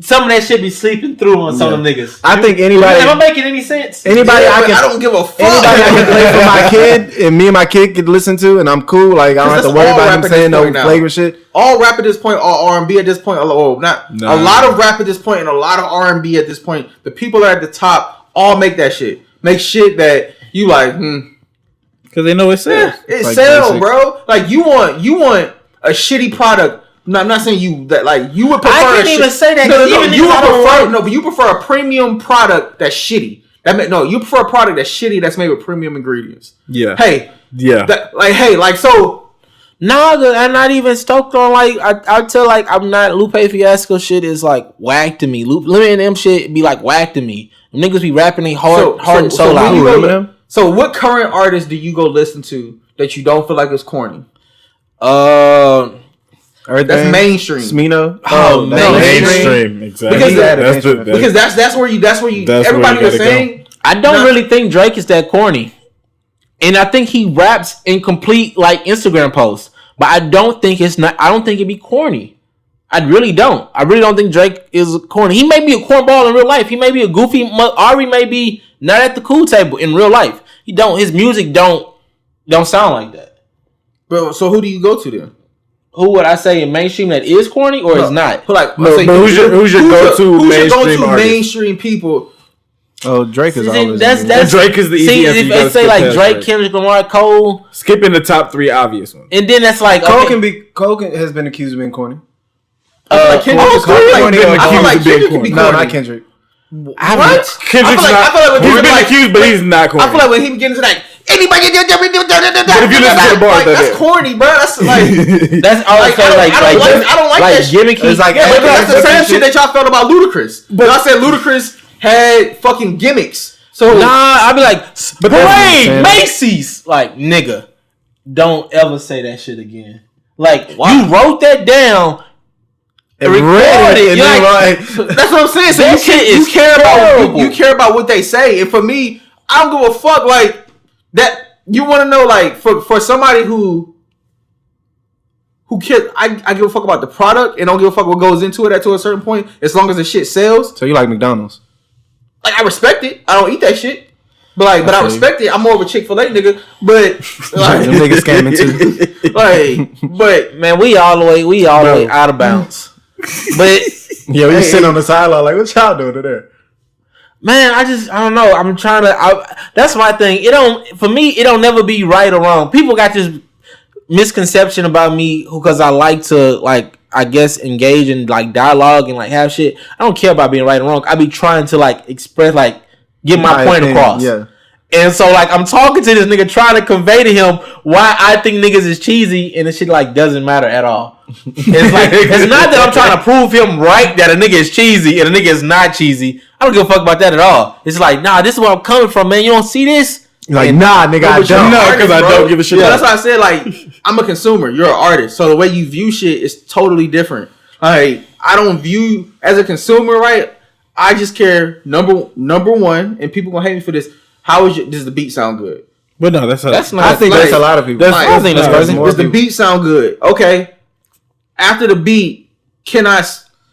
some of that shit be sleeping through on some of them niggas. I think anybody. Am I making any sense? Anybody I don't give a fuck. Anybody I can play for my kid and me and my kid could listen to, and I'm cool. Like I don't have to worry about him saying no flagrant shit. All rap at this point, all R&B at this point, a lot of rap at this point, and a lot of R&B at this point. The people that are at the top all make that shit. Make shit that you like, because they know it sells. Yeah, it sells, bro. Like you want a shitty product. No, I'm not saying you that like you would prefer. I can't even say that. But you prefer a premium product that's shitty. You prefer a product that's shitty that's made with premium ingredients. Yeah. Hey. Yeah. So. No, I'm not even stoked on like I tell like I'm not Lupe Fiasco shit is like whack to me. Lupe and them shit be like whack to me. Them niggas be rapping they heart and soul out. So what current artist do you go listen to that you don't feel like is corny? That's mainstream. Smino. Oh, mainstream. Exactly. Because that's where you everybody was saying. I don't really think Drake is that corny. And I think he raps in complete like Instagram posts. But I don't think it'd be corny. I really don't. I really don't think Drake is corny. He may be a cornball in real life. He may be a goofy. Ari may be not at the cool table in real life. His music don't sound like that. But so who do you go to then? Who would I say in mainstream that is corny or is not? But who's your go-to mainstream people? Oh, Drake is always. Drake is the easy answer. If they say like Drake, Kendrick Lamar, Cole, skipping the top 3 obvious ones, and then that's like Cole has been accused of being corny. Kendrick can be corny. No, not Kendrick. What? Kendrick's not. He's been accused, but he's not corny. I feel like when he begins to like. Anybody but if you listen to the bar, that's corny, bro. That's like that's all I don't like that shit. Gimmicky. It's like that's the same shit that y'all felt about Ludacris. But I said Ludacris had fucking gimmicks. So I'd be like, Parade, Macy's, like nigga, don't ever say that shit again. Like you wrote that down. And read it. That's what I'm saying. So you care about what they say, and for me, I don't give a fuck. Like that, you want to know, like for somebody who cares, I give a fuck about the product and don't give a fuck what goes into it to a certain point, as long as the shit sells. So you like McDonald's? Like I respect it. I don't eat that shit, but I respect it. I'm more of a Chick-fil-A nigga, but like them niggas scamming too. Like, but man, we all the way out of bounds. But yeah, we sitting on the sideline like, what y'all doing there? Man, I don't know. I'm trying to. That's my thing. For me, it don't never be right or wrong. People got this misconception about me because I like to like, I guess, engage in like dialogue and like have shit. I don't care about being right or wrong. I be trying to like express, like get my point across. Yeah. And so like I'm talking to this nigga trying to convey to him why I think niggas is cheesy, and the shit like doesn't matter at all. It's like it's not that I'm trying to prove him right that a nigga is cheesy and a nigga is not cheesy. I don't give a fuck about that at all. It's like, nah, this is where I'm coming from, man. You don't see this? Like, nah, nigga, I don't. No, because I don't give a shit. Yeah, that's why I said, like, I'm a consumer. You're an artist. So the way you view shit is totally different. Like, I don't view as a consumer, right? I just care, number one, and people gonna hate me for this. Does the beat sound good? But no, that's not. I think that's a lot of people. I think that's crazy. Does the beat sound good? Okay. After the beat, can I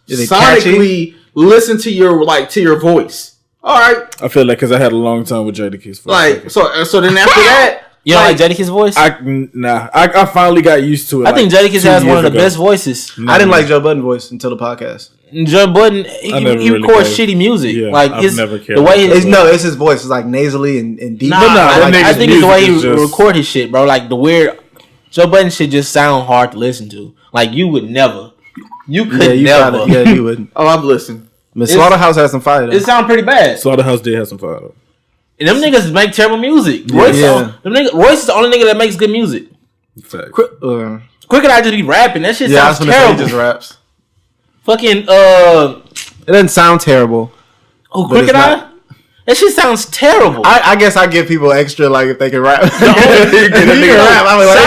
sonically listen to your voice? All right. I feel like because I had a long time with Jadakiss. So then after that, you don't like Jadakiss' voice? I finally got used to it. I think Jadakiss has one of the best voices. I didn't like Joe Budden's voice until the podcast. Joe Budden, he records shitty music. Yeah, like I've never cared. The way it's his voice. It's like nasally and deep. I think it's the way he record his shit, bro. Like the weird Joe Budden shit just sound hard to listen to. Like you would never. You could never. You wouldn't. Oh, I've listened. Slaughterhouse has some fire though. It sound pretty bad. Slaughterhouse did have some fire though. And them niggas make terrible music. Royce is the only nigga that makes good music. Quick and I just be rapping. That shit sounds terrible. He just raps. Fucking it doesn't sound terrible. Oh, Quick and I? That shit sounds terrible. I guess I give people extra like if they can rap. If you can rap, I'm like,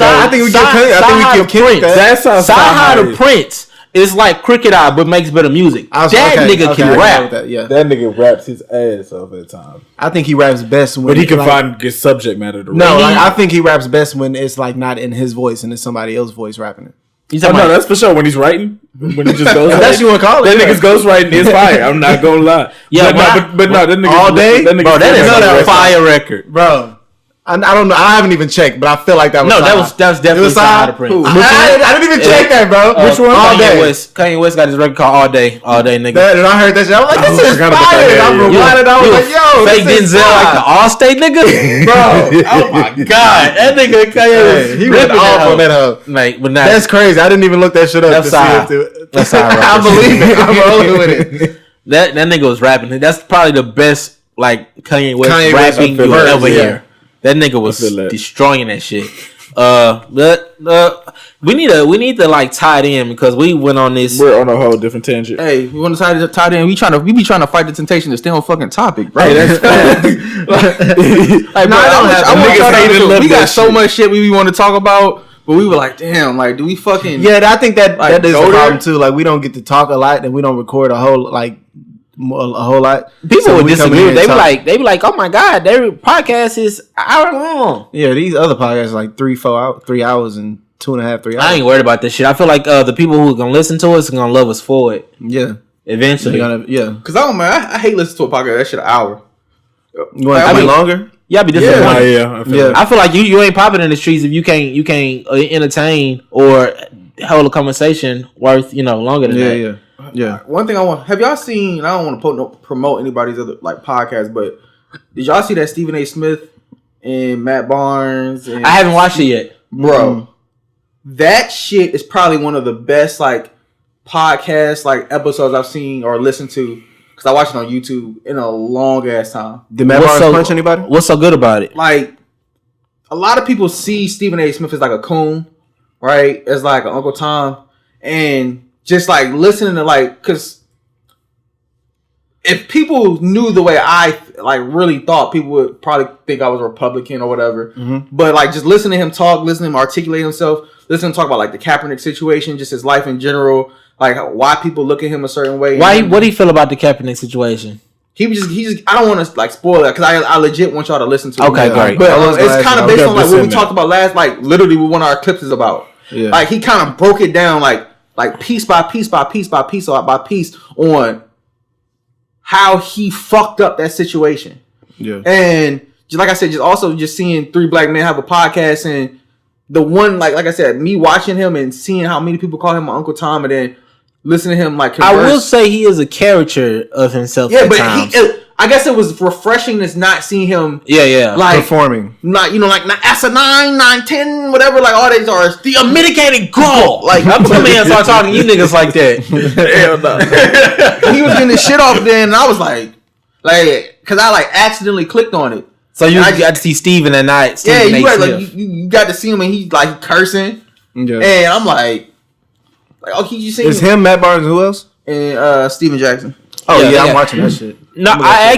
I think we give Prince. That's Saha the Prince. It's like Cricket Eye, but makes better music. That nigga can rap. That nigga raps his ass off at time. I think he raps best when. But he can find good subject matter to rap. No, I think he raps best when it's like not in his voice and it's somebody else's voice rapping it. Oh no, that's for sure. When he's writing, when he just goes, that's you want to call it. That nigga's ghostwriting is fire. I'm not gonna lie. Yeah, but no, that nigga all day, bro. That is a fire record, bro. I don't know. I haven't even checked, but I feel like that was that was definitely Side Prince. I didn't even check that, bro. Which one? All Day. Kanye West got his record called All Day, nigga. And I heard that shit. I was like, this is fire. I rewinded. I was like, yo, fake Denzel like the All-State nigga, bro. Oh my god, that nigga Kanye, he went off on that hoe. Mate, but that's crazy. I didn't even look that shit up. That's side. I believe it. I'm rolling with it. That nigga was rapping. That's probably the best like Kanye West rapping you ever hear. That nigga was destroying that shit. We need to like tie it in because we went on this. We're on a whole different tangent. Hey, we want to tie it in. We be trying to fight the temptation to stay on fucking topic, bro. Hey, that's we got so much shit we want to talk about, but we were like, damn, like, do we fucking? Yeah, I think that is a problem too. Like, we don't get to talk a lot, and we don't record a whole lot. People would disagree. They be like, oh my god, their podcast is an hour long. Yeah, these other podcasts are like 3 hours and 2.5, 3 hours. I ain't worried about this shit. I feel like the people who are gonna listen to us are gonna love us for it. Yeah, eventually. Because I hate listening to a podcast. That shit an hour. You want it to be longer? Yeah, be disappointed. Yeah. I feel like you ain't popping in the streets if you can't entertain or hold a conversation worth longer than that. Yeah. One thing have y'all seen? I don't want to promote anybody's other like podcasts, but did y'all see that Stephen A. Smith and Matt Barnes? And I haven't watched it yet, bro. That shit is probably one of the best like podcast like episodes I've seen or listened to because I watched it on YouTube in a long ass time. Did Matt Barnes punch anybody? What's so good about it? Like a lot of people see Stephen A. Smith as like a coon, right? As like an Uncle Tom, and just like listening to like, because if people knew the way I like really thought, people would probably think I was a Republican or whatever. Mm-hmm. But like just listening to him talk, listening to him articulate himself, listening to him talk about like the Kaepernick situation, just his life in general, like why people look at him a certain way. What do you feel about the Kaepernick situation? He just I don't want to like spoil that because I legit want y'all to listen to it. Okay, great. But it's kind of based on like what we talked about last, like literally what one of our clips is about. Yeah. Like he kind of broke it down like piece by piece by piece by piece by piece on how he fucked up that situation. Yeah. And just like I said, just seeing three black men have a podcast and the one like I said, me watching him and seeing how many people call him my Uncle Tom and then listening to him like converse. I will say he is a caricature of himself. Yeah, but I guess it was refreshing to not see him. Yeah, like performing, not like asinine, 9-10, whatever. Like all these are the American girl. Like I'm coming here and start talking to you niggas like that. Hell no. He was getting his shit off then, and I was like, because I like accidentally clicked on it. So you got to see Steven that night. You got to see him and he's like cursing. Yeah. And I'm like, okay, you see? It's him, Matt Barnes, who else? And Steven Jackson. Oh yeah, I'm watching that shit. No, I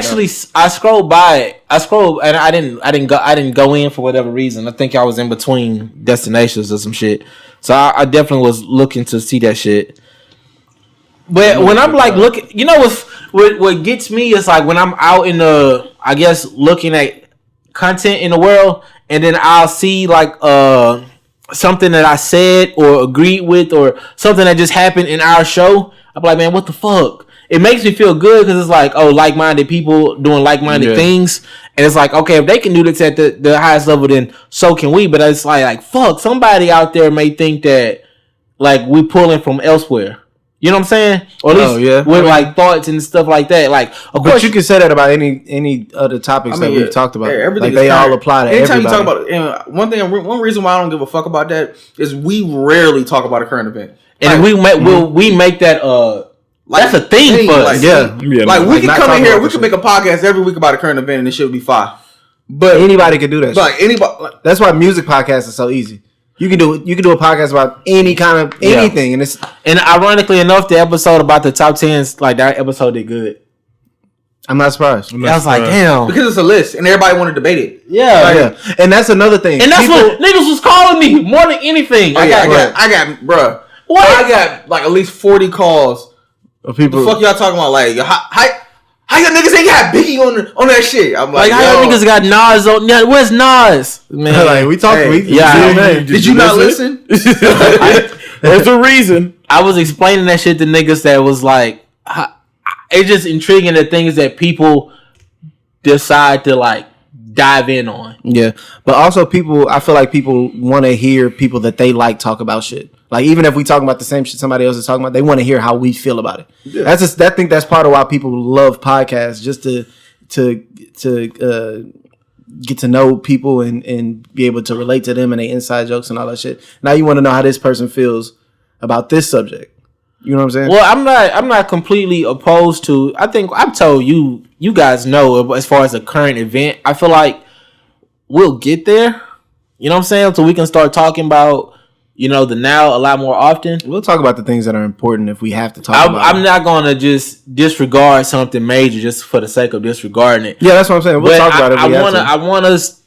scrolled by it. I scrolled and I didn't go in for whatever reason. I think I was in between destinations or some shit. So I definitely was looking to see that shit. But when I'm like looking, what gets me is like when I'm out in the, I guess looking at content in the world, and then I'll see like something that I said or agreed with or something that just happened in our show. I'm like, man, what the fuck? It makes me feel good because it's like, oh, like-minded people doing like-minded things. And it's like, okay, if they can do this at the highest level, then so can we. But it's like, fuck, somebody out there may think that, like, we pulling from elsewhere. You know what I'm saying? Or at least with, like, thoughts and stuff like that. Like, of course. But you can say that about any other topics that we've talked about. Like, they all apply to anytime everybody. You talk about one reason why I don't give a fuck about that is we rarely talk about a current event. And like, we make that... that's a thing for us. Like we can come in here, we can make a podcast every week about a current event, and it should be fine. But anybody can do that. Like anybody, that's why music podcasts are so easy. You can do a podcast about any kind of anything, and ironically enough, the episode about the top 10s, like that episode did good. I'm not surprised. I was like, damn, because it's a list, and everybody want to debate it. Yeah, and that's another thing. And that's what niggas was calling me more than anything. I got like at least 40 calls. People, the fuck y'all talking about? Like, how y'all niggas ain't got Biggie on that shit? I'm like, how y'all niggas got Nas on? Where's Nas? Man, like we talked. Did you not listen? There's a reason. I was explaining that shit to niggas that was like, it's just intriguing the things that people decide to like dive in on. Yeah, but also I feel like people want to hear people that they like talk about shit. Like even if we talking about the same shit somebody else is talking about, they want to hear how we feel about it. Yeah. I think that's part of why people love podcasts, just to get to know people and be able to relate to them and their inside jokes and all that shit. Now you want to know how this person feels about this subject. You know what I'm saying? Well, I'm not completely opposed to. I think I've told you guys know as far as the current event. I feel like we'll get there. You know what I'm saying? So we can start talking about, you know, the now a lot more often. We'll talk about the things that are important if we have to talk about I'm not going to just disregard something major just for the sake of disregarding it. Yeah, that's what I'm saying. We'll talk about it. I want us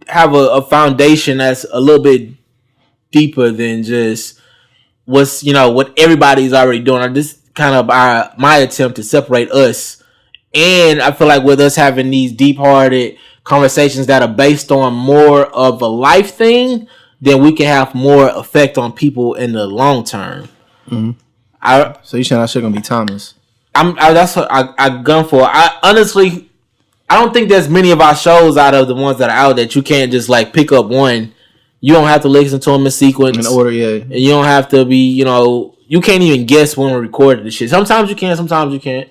have a foundation that's a little bit deeper than just what everybody's already doing. This kind of my attempt to separate us. And I feel like with us having these deep-hearted conversations that are based on more of a life thing, then we can have more effect on people in the long term. Mm-hmm. So you saying I should gonna be Thomas? That's what I gun for. I honestly, I don't think there's many of our shows out of the ones that are out that you can't just like pick up one. You don't have to listen to them in sequence. In order, yeah. And you don't have to be, you can't even guess when we recorded the shit. Sometimes you can, sometimes you can't.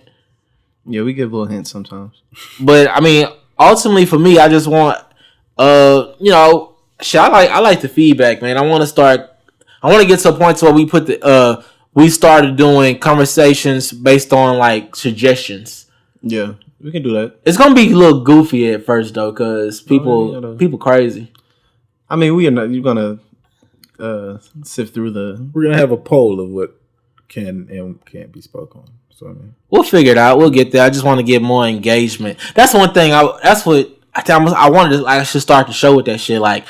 Yeah, we give little hints sometimes. But I mean, ultimately for me, I just want, shit. I like the feedback, man. I want to get to a point where we started doing conversations based on like suggestions. Yeah, we can do that. It's gonna be a little goofy at first though, cause people crazy. I mean, you're gonna sift through We're gonna have a poll of what can and can't be spoken on. So I mean, we'll figure it out. We'll get there. I just want to get more engagement. That's one thing. I wanted to. I should start the show with that shit. Like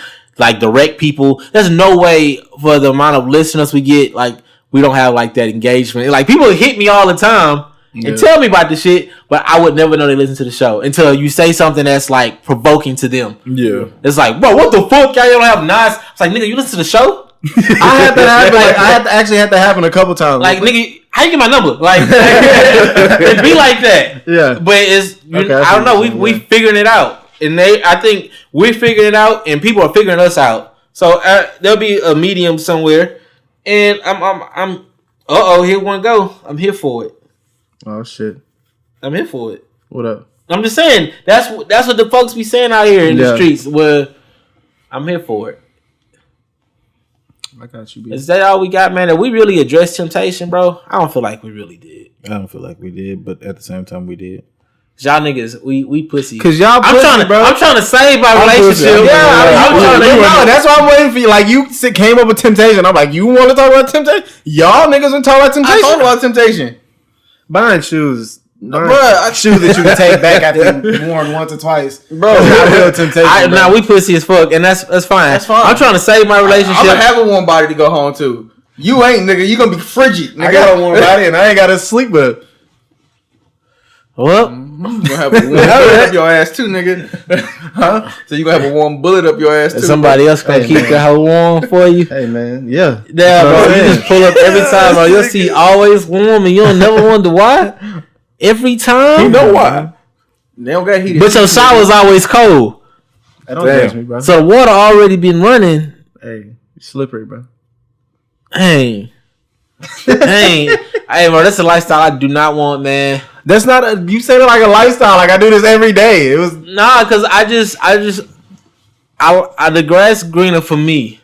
direct people. There's no way for the amount of listeners we get. Like we don't have like that engagement. Like people hit me all the time. And tell me about the shit, but I would never know they listen to the show until you say something that's like provoking to them. Yeah, it's like, bro, what the fuck? Y'all don't have nice. It's like, nigga, you listen to the show? I had that happen. Actually had that happen a couple times. Like, nigga, how you get my number? Like, it be like that. Yeah, but I don't know. We figuring it out, and I think we're figuring it out, and people are figuring us out. So there'll be a medium somewhere, and I'm. Here one go. I'm here for it. Oh shit! I'm here for it. What up? I'm just saying that's what the folks be saying out here in the streets. Where I'm here for it. I got you. Is that all we got, man? Did we really address temptation, bro? I don't feel like we really did. I don't feel like we did, but at the same time, we did. Y'all niggas, we pussy. Cause y'all pussy, bro. I'm trying to save my relationship. That's why I'm waiting for you. Like you came up with temptation. I'm like, you want to talk about temptation? Y'all niggas want to talk about temptation? I talk about temptation. Buying shoes. Bro, shoes that you can take back after you worn once or twice. Bro, not real temptation. Nah, we pussy as fuck, and that's fine. That's fine. I'm trying to save my relationship. I'm gonna have a warm body to go home to. You ain't, nigga. You gonna be frigid. Nigga. I got a warm body and I ain't gotta sleep with it. Well, you gonna have a warm bullet up your ass too, nigga. Huh? So you gonna have a warm bullet up your ass too. Somebody else gonna keep the hoe warm for you. Hey man, yeah. Yeah, bro. You just pull up every time, bro. Your seat always warm, and you don't never wonder why. Every time, you know why? They don't got heated. But your shower's always cold. Hey, don't catch me, bro. So the water already been running. Hey, slippery, bro. Hey, bro. That's a lifestyle I do not want, man. That's not you said it like a lifestyle. Like I do this every day. It was because the grass greener for me.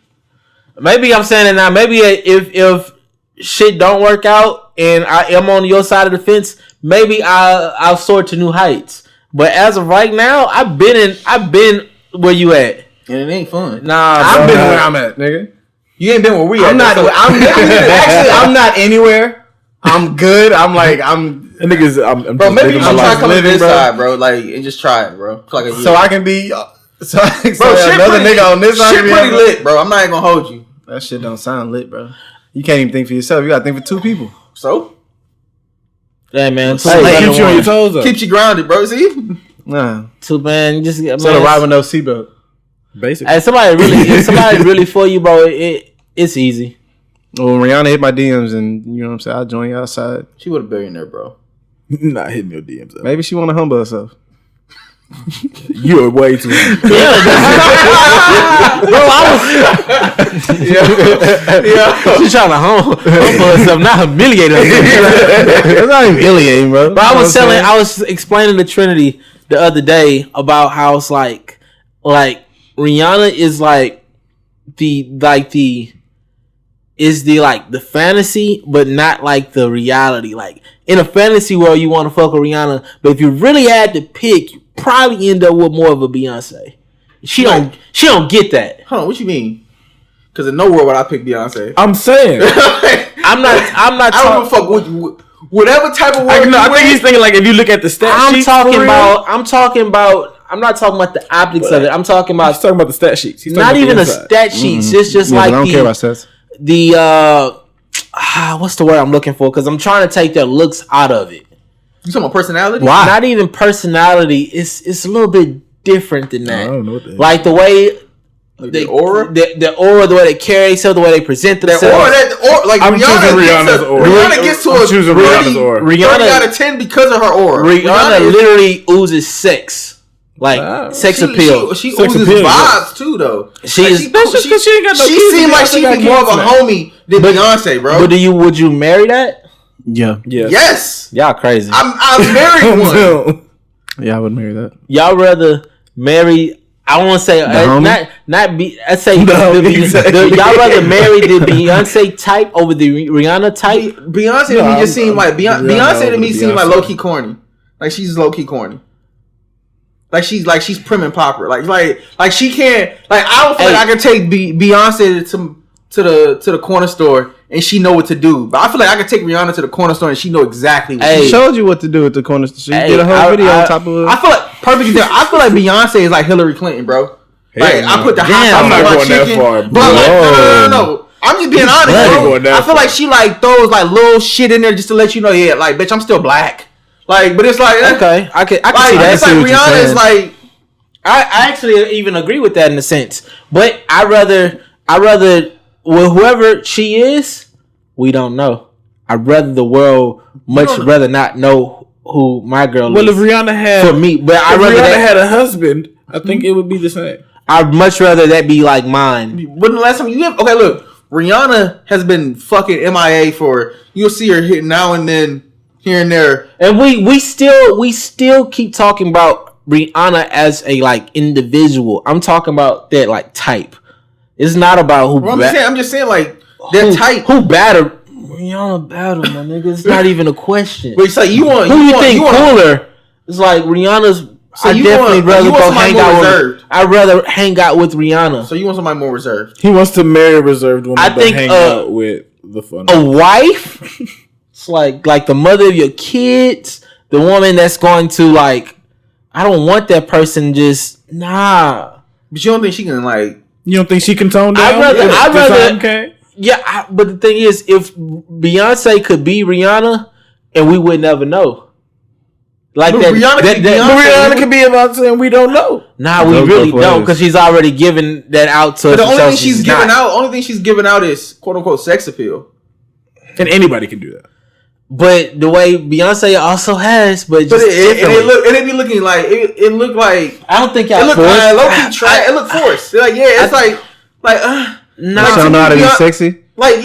Maybe I'm saying it now. Maybe if shit don't work out and I am on your side of the fence, maybe I'll soar to new heights. But as of right now, I've been where you at, and it ain't fun. Nah, I've been where I'm at, nigga. You ain't been where we I'm at. I'm not anywhere. I'm good. And niggas, bro, maybe you should try coming to this side, bro. Like, and just try it, bro. So I can be, bro. Another nigga on this side. Shit pretty lit, bro. I'm not even gonna hold you. That shit don't sound lit, bro. You can't even think for yourself. You gotta think for two people. So, yeah, man. Keeps you on your toes. Keeps you grounded, bro. See, nah. Two man, just so the ride with no seatbelt. Basically, hey, somebody really for you, bro. It's easy. Well, when Rihanna hit my DMs and you know what I'm saying, I'll join you outside. She would have been there, bro. Not hitting your DMs. Maybe she want to humble herself. You're way too. Bro, I was She's trying to humble herself, not humiliate herself. It's not humiliating, bro. But I was explaining to Trinity the other day about how it's like Rihanna is the fantasy, but not like the reality. Like in a fantasy world, you want to fuck with Rihanna, but if you really had to pick, you probably end up with more of a Beyonce. She don't get that. Hold on, what you mean? Because in no world would I pick Beyonce. I'm saying. I'm not. I don't give a fuck whatever type of world. I think he's thinking like if you look at the stat sheets. I'm talking about. I'm not talking about the optics of it. I'm talking about. He's talking about the stat sheets. He's not even the stat sheets. It's just I like don't care about stats. What's the word I'm looking for? Because I'm trying to take their looks out of it. You talking about personality? Why? Not even personality. It's a little bit different than that. I don't know what that is. Like the way the aura, the aura, the way they carry themselves, the way they present themselves. Like I'm choosing Rihanna's aura. Rihanna gets to a choosing Rihanna's aura. 30 out of 10 because of her aura. Rihanna literally oozes sex. Like sex appeal. She oozes vibes too, though. She seems like she be more of a homie than Beyonce, bro. But would you marry that? Yeah. Yes. Y'all crazy. I'm married one. Yeah, I would marry that. Y'all rather marry? I want to say not be. I say y'all rather marry the Beyonce type over the Rihanna type. Beyonce to me just seem like Beyonce to me seem like low key corny. Like she's low key corny. Like she's prim and proper. Like she can't. Like I don't feel like I can take Beyonce to the corner store and she know what to do. But I feel like I can take Rihanna to the corner store and she know exactly what she showed you what to do at the corner store. She did a whole video on top of it. I feel like perfect example. I feel like Beyonce is like Hillary Clinton, bro. Like I put the hot sauce on my chicken. That far, bro. But no. I'm just being honest, bro. I feel like she like throws like little shit in there just to let you know, yeah, like bitch, I'm still black. Like, but it's like okay, I can like, see that. It's like Rihanna is like. I actually even agree with that in a sense, but I rather with whoever she is, we don't know. I'd rather the world rather not know who my girl is. Well, if Rihanna had for me, but I rather Rihanna had a husband, I think it would be the same. I'd much rather that be like mine. When the last time you okay, look, Rihanna has been fucking MIA for. You'll see her hit now and then. Here and there, and we still keep talking about Rihanna as a like individual. I'm talking about that like type. It's not about who. Well, I'm just saying like that type. Who battered Rihanna? Battered, my nigga. It's not even a question. But it's like you want who you think cooler? It's like Rihanna's. So I'd rather go hang out with. I'd rather hang out with Rihanna. So you want somebody more reserved? He wants to marry a reserved woman. I think hang out with the fun. A wife. It's like the mother of your kids, the woman that's going to like. I don't want that person just nah. But you don't think she can like? You don't think she can tone down? I'd rather. Okay. Yeah, but the thing is, if Beyonce could be Rihanna, and we would never know. Like but that, Rihanna could be Beyonce, and we don't know. Nah, we really don't because she's already given that out to us. The only thing she's giving out is quote unquote sex appeal, and anybody can do that. But the way Beyonce also has, but it be looking like it looked like I don't think y'all. It looked low key trash. It looked forced. Like it's like no, she don't know how to be sexy. Like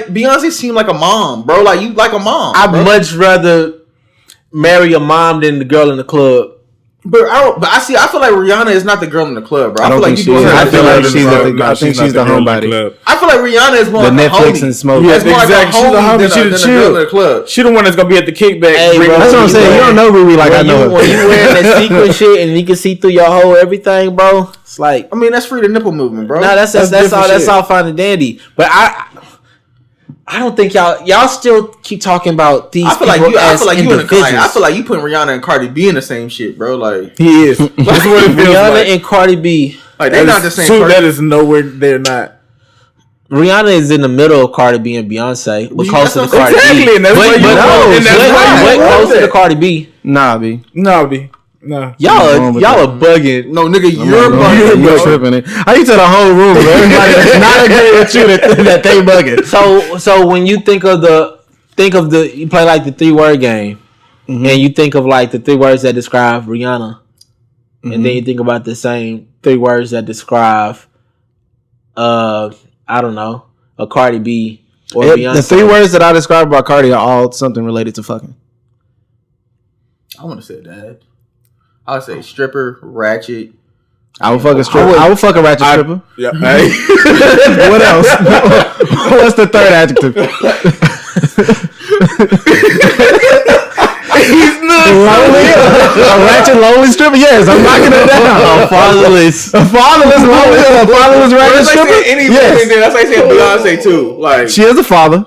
Beyonce seemed like a mom, bro. Like you like a mom. I'd much rather marry a mom than the girl in the club. But I feel like Rihanna is not the girl in the club, bro. I feel like she's the homebody. I feel like Rihanna is more the like Netflix and smoke. Yeah, exactly. She's the homie. She's the chill. The club. She the one that's gonna be at the kickback. Hey, bro, that's what I'm saying. You don't know Ruby like I know her. When you wearing that secret shit and you can see through your whole everything, bro. It's like I mean that's free to nipple movement, bro. No, that's all fine and dandy. But I don't think y'all still keep talking about these. I feel like you in the I feel like you putting Rihanna and Cardi B in the same shit, bro. Like he is. That's what it feels Rihanna like. and Cardi B. Like they're not the same person. That is nowhere. They're not. Rihanna is in the middle of Cardi B and Beyonce, but closer to Cardi B. And that's why you closer to Cardi B. Nah, B. No. Y'all are bugging. No, nigga, you're bugging. You're tripping. I need to the whole room. Everybody that's not agreeing with you that they bugging. So when you think of you play like the 3-word game, and you think of like the 3 words that describe Rihanna, and then you think about the same 3 words that describe, I don't know, a Cardi B or Beyonce. The 3 words that I described about Cardi are all something related to fucking. I want to say that. I would say stripper, ratchet. I would fuck a stripper. I would fuck a ratchet stripper. Yeah. Hey. What else? What's the 3rd adjective? He's nuts. Lonely? A ratchet lonely stripper? Yes, I'm knocking it down. Fatherless. A fatherless ratchet stripper? Yes. That's like saying Beyonce too. Like she is a father.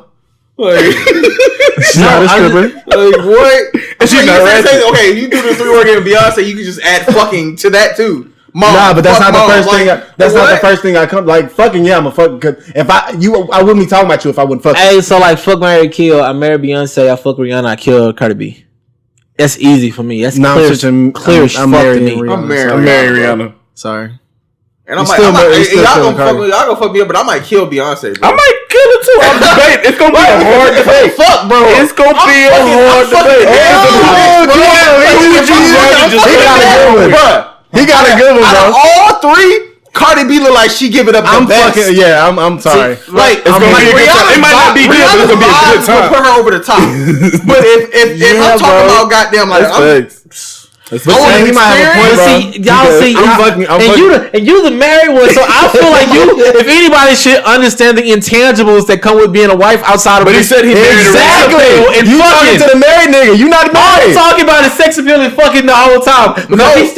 Like, she's not a stripper. Like what? And she's not ratchet. Okay, if you do the 3-word game of Beyonce, you can just add fucking to that too. Mom, nah, but that's not the first thing. That's not the first thing I come like fucking. Yeah, I'm a fucking. Cause if I wouldn't be talking about you if I wouldn't fuck. Hey, so like fuck, marry, kill. I marry Beyonce. I fuck Rihanna. I kill Cardi B. That's easy for me. That's clear as fuck to me. I'm marrying Rihanna. Sorry. And I'm like, y'all gonna fuck me up, but I might kill Beyonce, bro. I might kill her too. I'm debating. It's gonna be a hard debate. Fuck, bro. It's gonna be a hard debate. He got a good one, bro. Out of all 3, Cardi B look like she give it up the best. I'm sorry. Like, it's gonna be a good time. It might not be good, but it's gonna be a good time. Put her over the top. But if I'm talking about goddamn, like, But he might have a point, bro. And you the married one, so I feel like if anybody should understand the intangibles that come with being a wife outside of. But he said he married exactly. You talking to the married nigga? You not married? I'm talking about his sex appeal and fucking the whole time. Because he's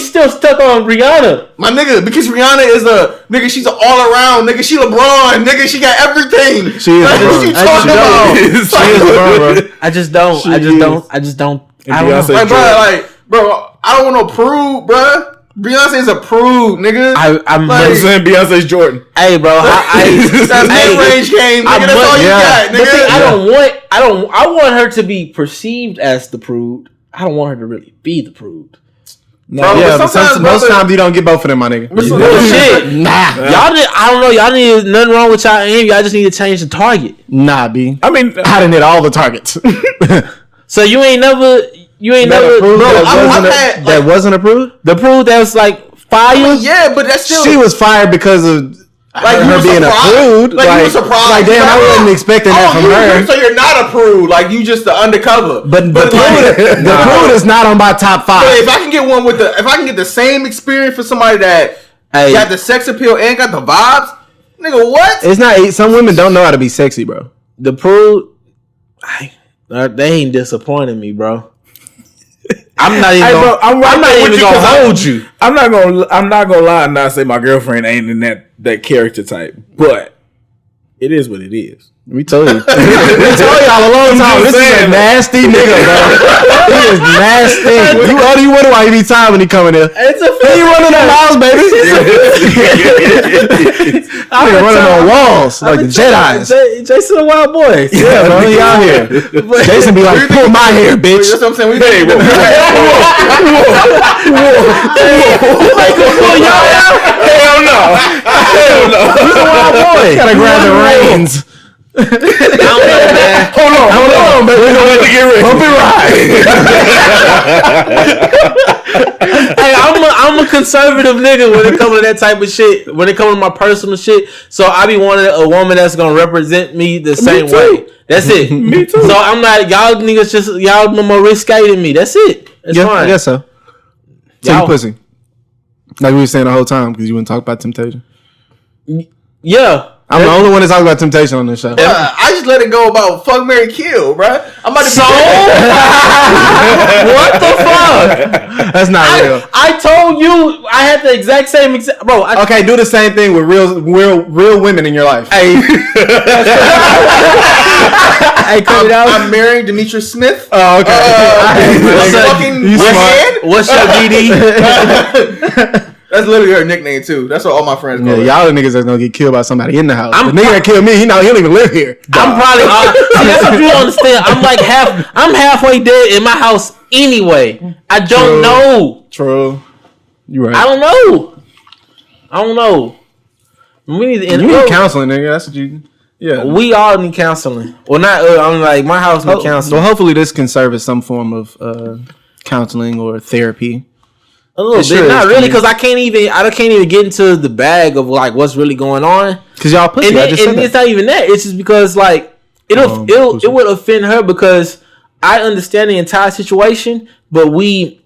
still stuck on Rihanna. My nigga, because Rihanna is a nigga. She's an all around nigga. She LeBron, nigga. She got everything. She is. What you talking about? She is LeBron, bro. I just don't. Bro, I don't want no prude, bro. Beyonce's a prude, nigga. I'm saying Beyonce's Jordan. Hey, bro, that's mid-range game, nigga. That's all you got, nigga. See, I want her to be perceived as the prude. I don't want her to really be the prude. No, bro, yeah, but most times you don't get both of them, my nigga. Shit, nah. I don't know. Y'all need nothing wrong with y'all aim. Y'all just need to change the target. Nah, B. I mean, I done hit all the targets. So you ain't never. That wasn't approved? The prude that was like fired? I mean, yeah, but that's still. She was fired because of like her being a prude. Like you were surprised. Like, damn, I wasn't expecting that from her. So you're not a prude. Like, you just the undercover. But the prude is not on my top 5. But if I can get one if I can get the same experience for somebody that got the sex appeal and got the vibes, nigga, what? It's not. Some women don't know how to be sexy, bro. The prude, they ain't disappointing me, bro. I'm not even gonna hold you. I'm not gonna lie and not say my girlfriend ain't in that character type, but it is what it is. We told you. We told y'all a long time. This is a nasty nigga, bro. He is nasty. You wonder why he be time when he come in here. It's a he running the walls, baby. I'm running on walls like the Jedi's. Jason a wild boy. Yeah, bro. He out here. Jason be like, pull my hair, bitch. That's what I'm saying. We hey, whoa. Hell no. He's a wild boy. Gotta grab the reins. I don't know, man. Hold on, baby. We're gonna let you get ready. Bump it right. Hey, I'm a conservative nigga when it comes to that type of shit. When it comes to my personal shit, so I be wanting a woman that's gonna represent me the same way. That's it. Me too. So I'm not y'all niggas y'all no more risque than me. That's it. It's fine. I guess so. So you pussy. Like we were saying the whole time because you wouldn't talk about temptation. Yeah. I'm the only one that's talking about temptation on this show. I just let it go about fuck, marry, kill, bro. I'm about to what the fuck? That's not real. I told you I had the exact same bro. Okay, do the same thing with real women in your life. Hey, I'm marrying Demetrius Smith. Oh, okay. What's your DD? That's literally her nickname too. That's what all my friends call her. Y'all the niggas that's gonna get killed by somebody in the house. The nigga that killed me, he don't even live here. I'm probably. That's what you don't understand. I'm halfway dead in my house anyway. I don't know. True. You're right. I don't know. We need you need counseling, nigga. That's what you. Yeah. We all need counseling. Well, not. I'm like my house need counseling. Well, hopefully this can serve as some form of counseling or therapy. A little bit, not really, because I can't even get into the bag of like what's really going on. Because y'all pussy. And it's not even that. It's just because like it would offend her because I understand the entire situation, but we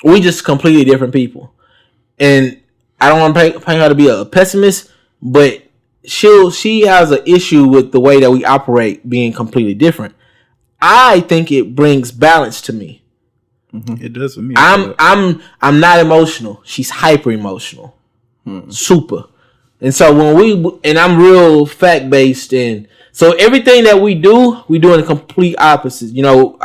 just completely different people. And I don't want to paint her to be a pessimist, but she has an issue with the way that we operate being completely different. I think it brings balance to me. Mm-hmm. It does for me. I'm not emotional. She's hyper emotional, super. And so when I'm real fact based, and so everything that we do in complete opposites. You know,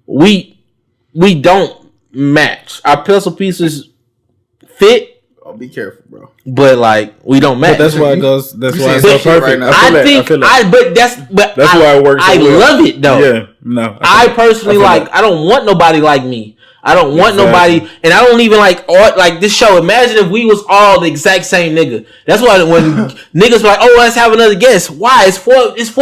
we don't match. Our pencil pieces fit. Oh, be careful, bro. But like we don't match. But that's why it goes. That's why it's so perfect. Right that's why it works. I love it though. Yeah, no. I personally I don't want nobody like me. I don't want nobody, and I don't even like this show. Imagine if we was all the exact same nigga. That's why when niggas were like, oh, let's have another guest. Why? It's four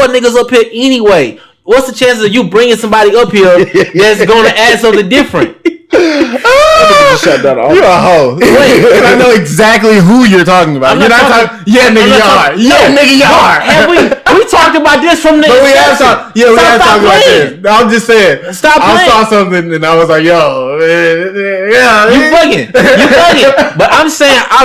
niggas up here anyway. What's the chances of you bringing somebody up here that's going to add something different? Shut that off. You're a hoe. Wait, I know exactly who you're talking about. You're not talking. Yeah, nigga, you are. Yeah, nigga, you are. Have we talked about this from the? But we have talked. Yeah, we have talked about this. I'm just saying. Stop playing. I saw something and I was like, yo, yeah, you bugging. But I'm saying I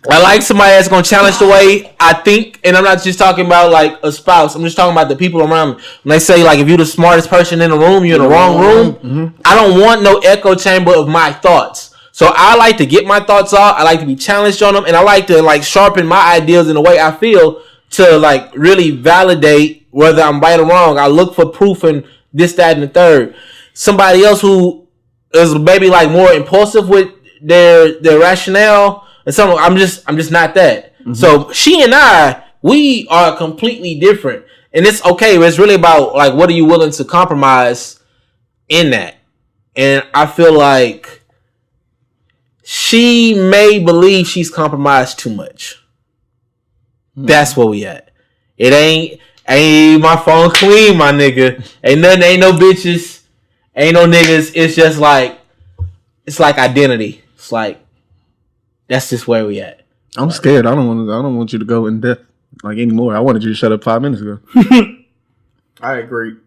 like somebody that's gonna challenge the way I think, and I'm not just talking about like a spouse. I'm just talking about the people around me. When they say like if you're the smartest person in the room, you're in the wrong room. Mm-hmm. I don't want no echo chamber of my thoughts. So I like to get my thoughts out. I like to be challenged on them, and I like to like sharpen my ideas in the way I feel to like really validate whether I'm right or wrong. I look for proof in this, that, and the third. Somebody else who is maybe like more impulsive with their rationale. And so I'm just not that. Mm-hmm. So she and we are completely different. And it's okay. But it's really about like, what are you willing to compromise in that? And I feel like she may believe she's compromised too much. Mm-hmm. That's where we at. It ain't my phone clean, my nigga. Ain't no bitches. Ain't no niggas. It's just like, it's like identity. It's like, that's just where we at. I'm scared. I don't want you to go in depth like anymore. I wanted you to shut up 5 minutes ago. I agree.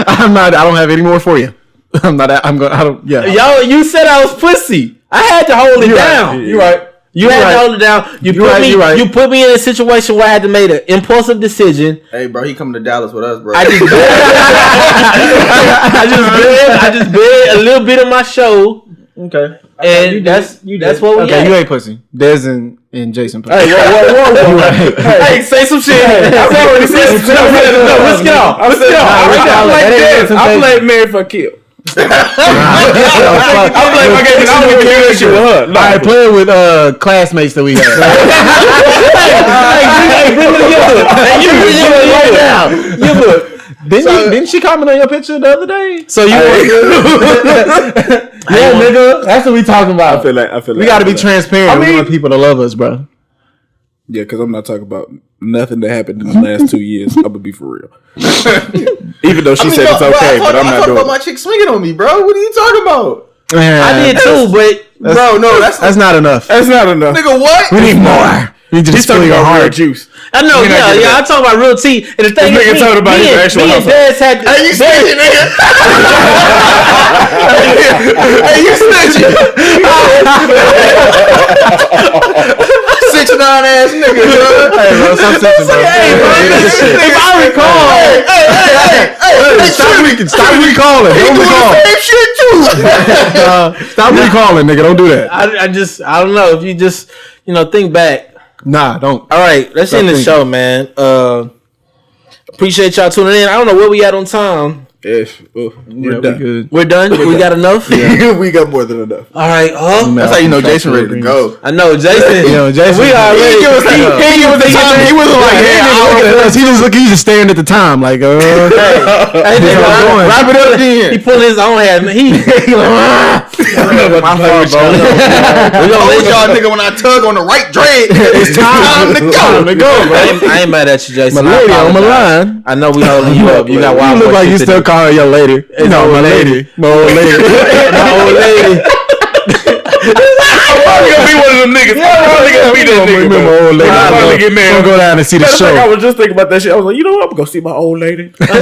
I don't have any more for you. Yeah. Yo, you said I was pussy. I had to hold it down. You're right. You had to hold it down. You put me in a situation where I had to make an impulsive decision. Hey, bro, he coming to Dallas with us, bro. I just bet a little bit of my show. Okay. And that's what we okay, you ain't pussy. Des and Jason pussy. Hey, whoa. Hey, say some shit. I've already said some shit. No, let's get off. I played Married for Kill. I'm like, okay, I don't even hear that shit with her. No. I played with classmates that we had. Hey, bring it together. You look. Didn't she comment on your picture the other day? So you yeah, nigga. That's what we talking about. I feel like we got to be transparent. We want people to love us, bro. Yeah, because I'm not talking about nothing that happened in the last 2 years. I'm gonna be for real. Even though she said it's okay, but I'm not doing it. My chick swinging on me, bro. What are you talking about? I did too, but bro, no, that's not enough. That's not enough. Nigga, what? We need more. He's talking about real juice. I know, yeah. I'm talking about real tea. And the thing is, talking about his actual household. Hey, you snitching, nigga? Hey, you snitching? 6'9" ass nigga, bro. Hey, bro, stop snitching, bro. Hey, bro, if I recall, stop recalling. Don't recall. Same shit too. Stop recalling, nigga. Don't do that. I don't know if you just think back. Nah, don't. All right, let's end the show, man. Appreciate y'all tuning in. I don't know where we at on time. We're done. Good. We're done. We got enough. We got more than enough. All right. That's how you know Jason ready to go. I know Jason. Jason. We already. He wasn't like, he just staring at the time, like, Wrap it up then. He pulling his own hat. My fault, bro. I told y'all, nigga, when I tug on the right dread, it's time to go. I ain't mad at you, Jason. my lady on my line. I know we holding you up. You got wild. You look like you still call her your lady. You know, my lady. My old lady. My old lady. I'm probably gonna be one of them niggas. I'm probably gonna be that nigga. My old lady. I'm probably get mad. Go down and see the show. I was just thinking about that shit. I was like, you know what? I'm gonna go see my old lady. I'm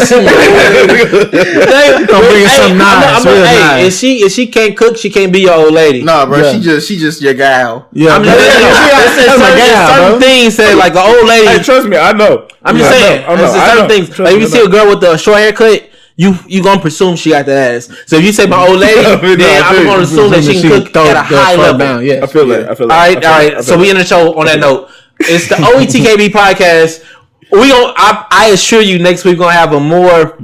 bringing some nice. Hey, if she can't cook, she can't be your old lady. Nah, bro. She just your gal. Yeah, I'm just saying certain things say like an old lady. Hey, trust me, I know. I'm just saying. Certain things. Like if you see a girl with a short haircut. You gonna presume she got that ass. So if you say my old lady, then I'm gonna assume that she can cook at a high level. Down, yeah. I feel that. All right. So we end the show on that note. It's the OETKB podcast. I assure you, next week we're gonna have a more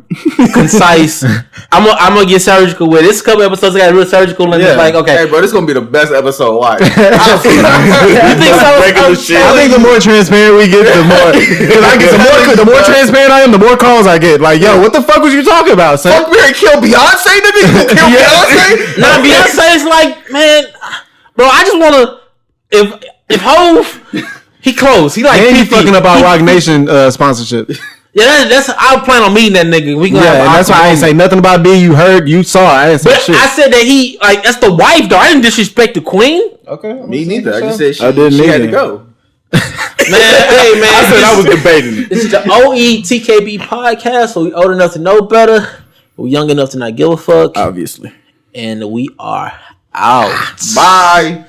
concise. I'm gonna get surgical with it. This couple episodes I got real surgical and it's like, okay, hey, bro, this is gonna be the best episode. Why? You think so? I think the more transparent we get, the more. Because I get the more transparent I am, the more calls I get. Like, yo, what the fuck was you talking about, son? Fuck Mary kill Beyonce, nigga. You kill Beyonce? Nah, Beyonce is like, man, bro. I just wanna if Hove. He close. He like and he fucking up our Rock Nation sponsorship. Yeah, that's. I plan on meeting that nigga. We gonna and that's why I ain't say nothing about B. You heard, you saw. I didn't say but shit. I said that he like that's the wife though. I didn't disrespect the queen. Okay, me neither. I just said she had to go. Man, hey man, I said I was debating it. This is the OETKB podcast. So we old enough to know better. We young enough to not give a fuck. Obviously, and we are out. Bye.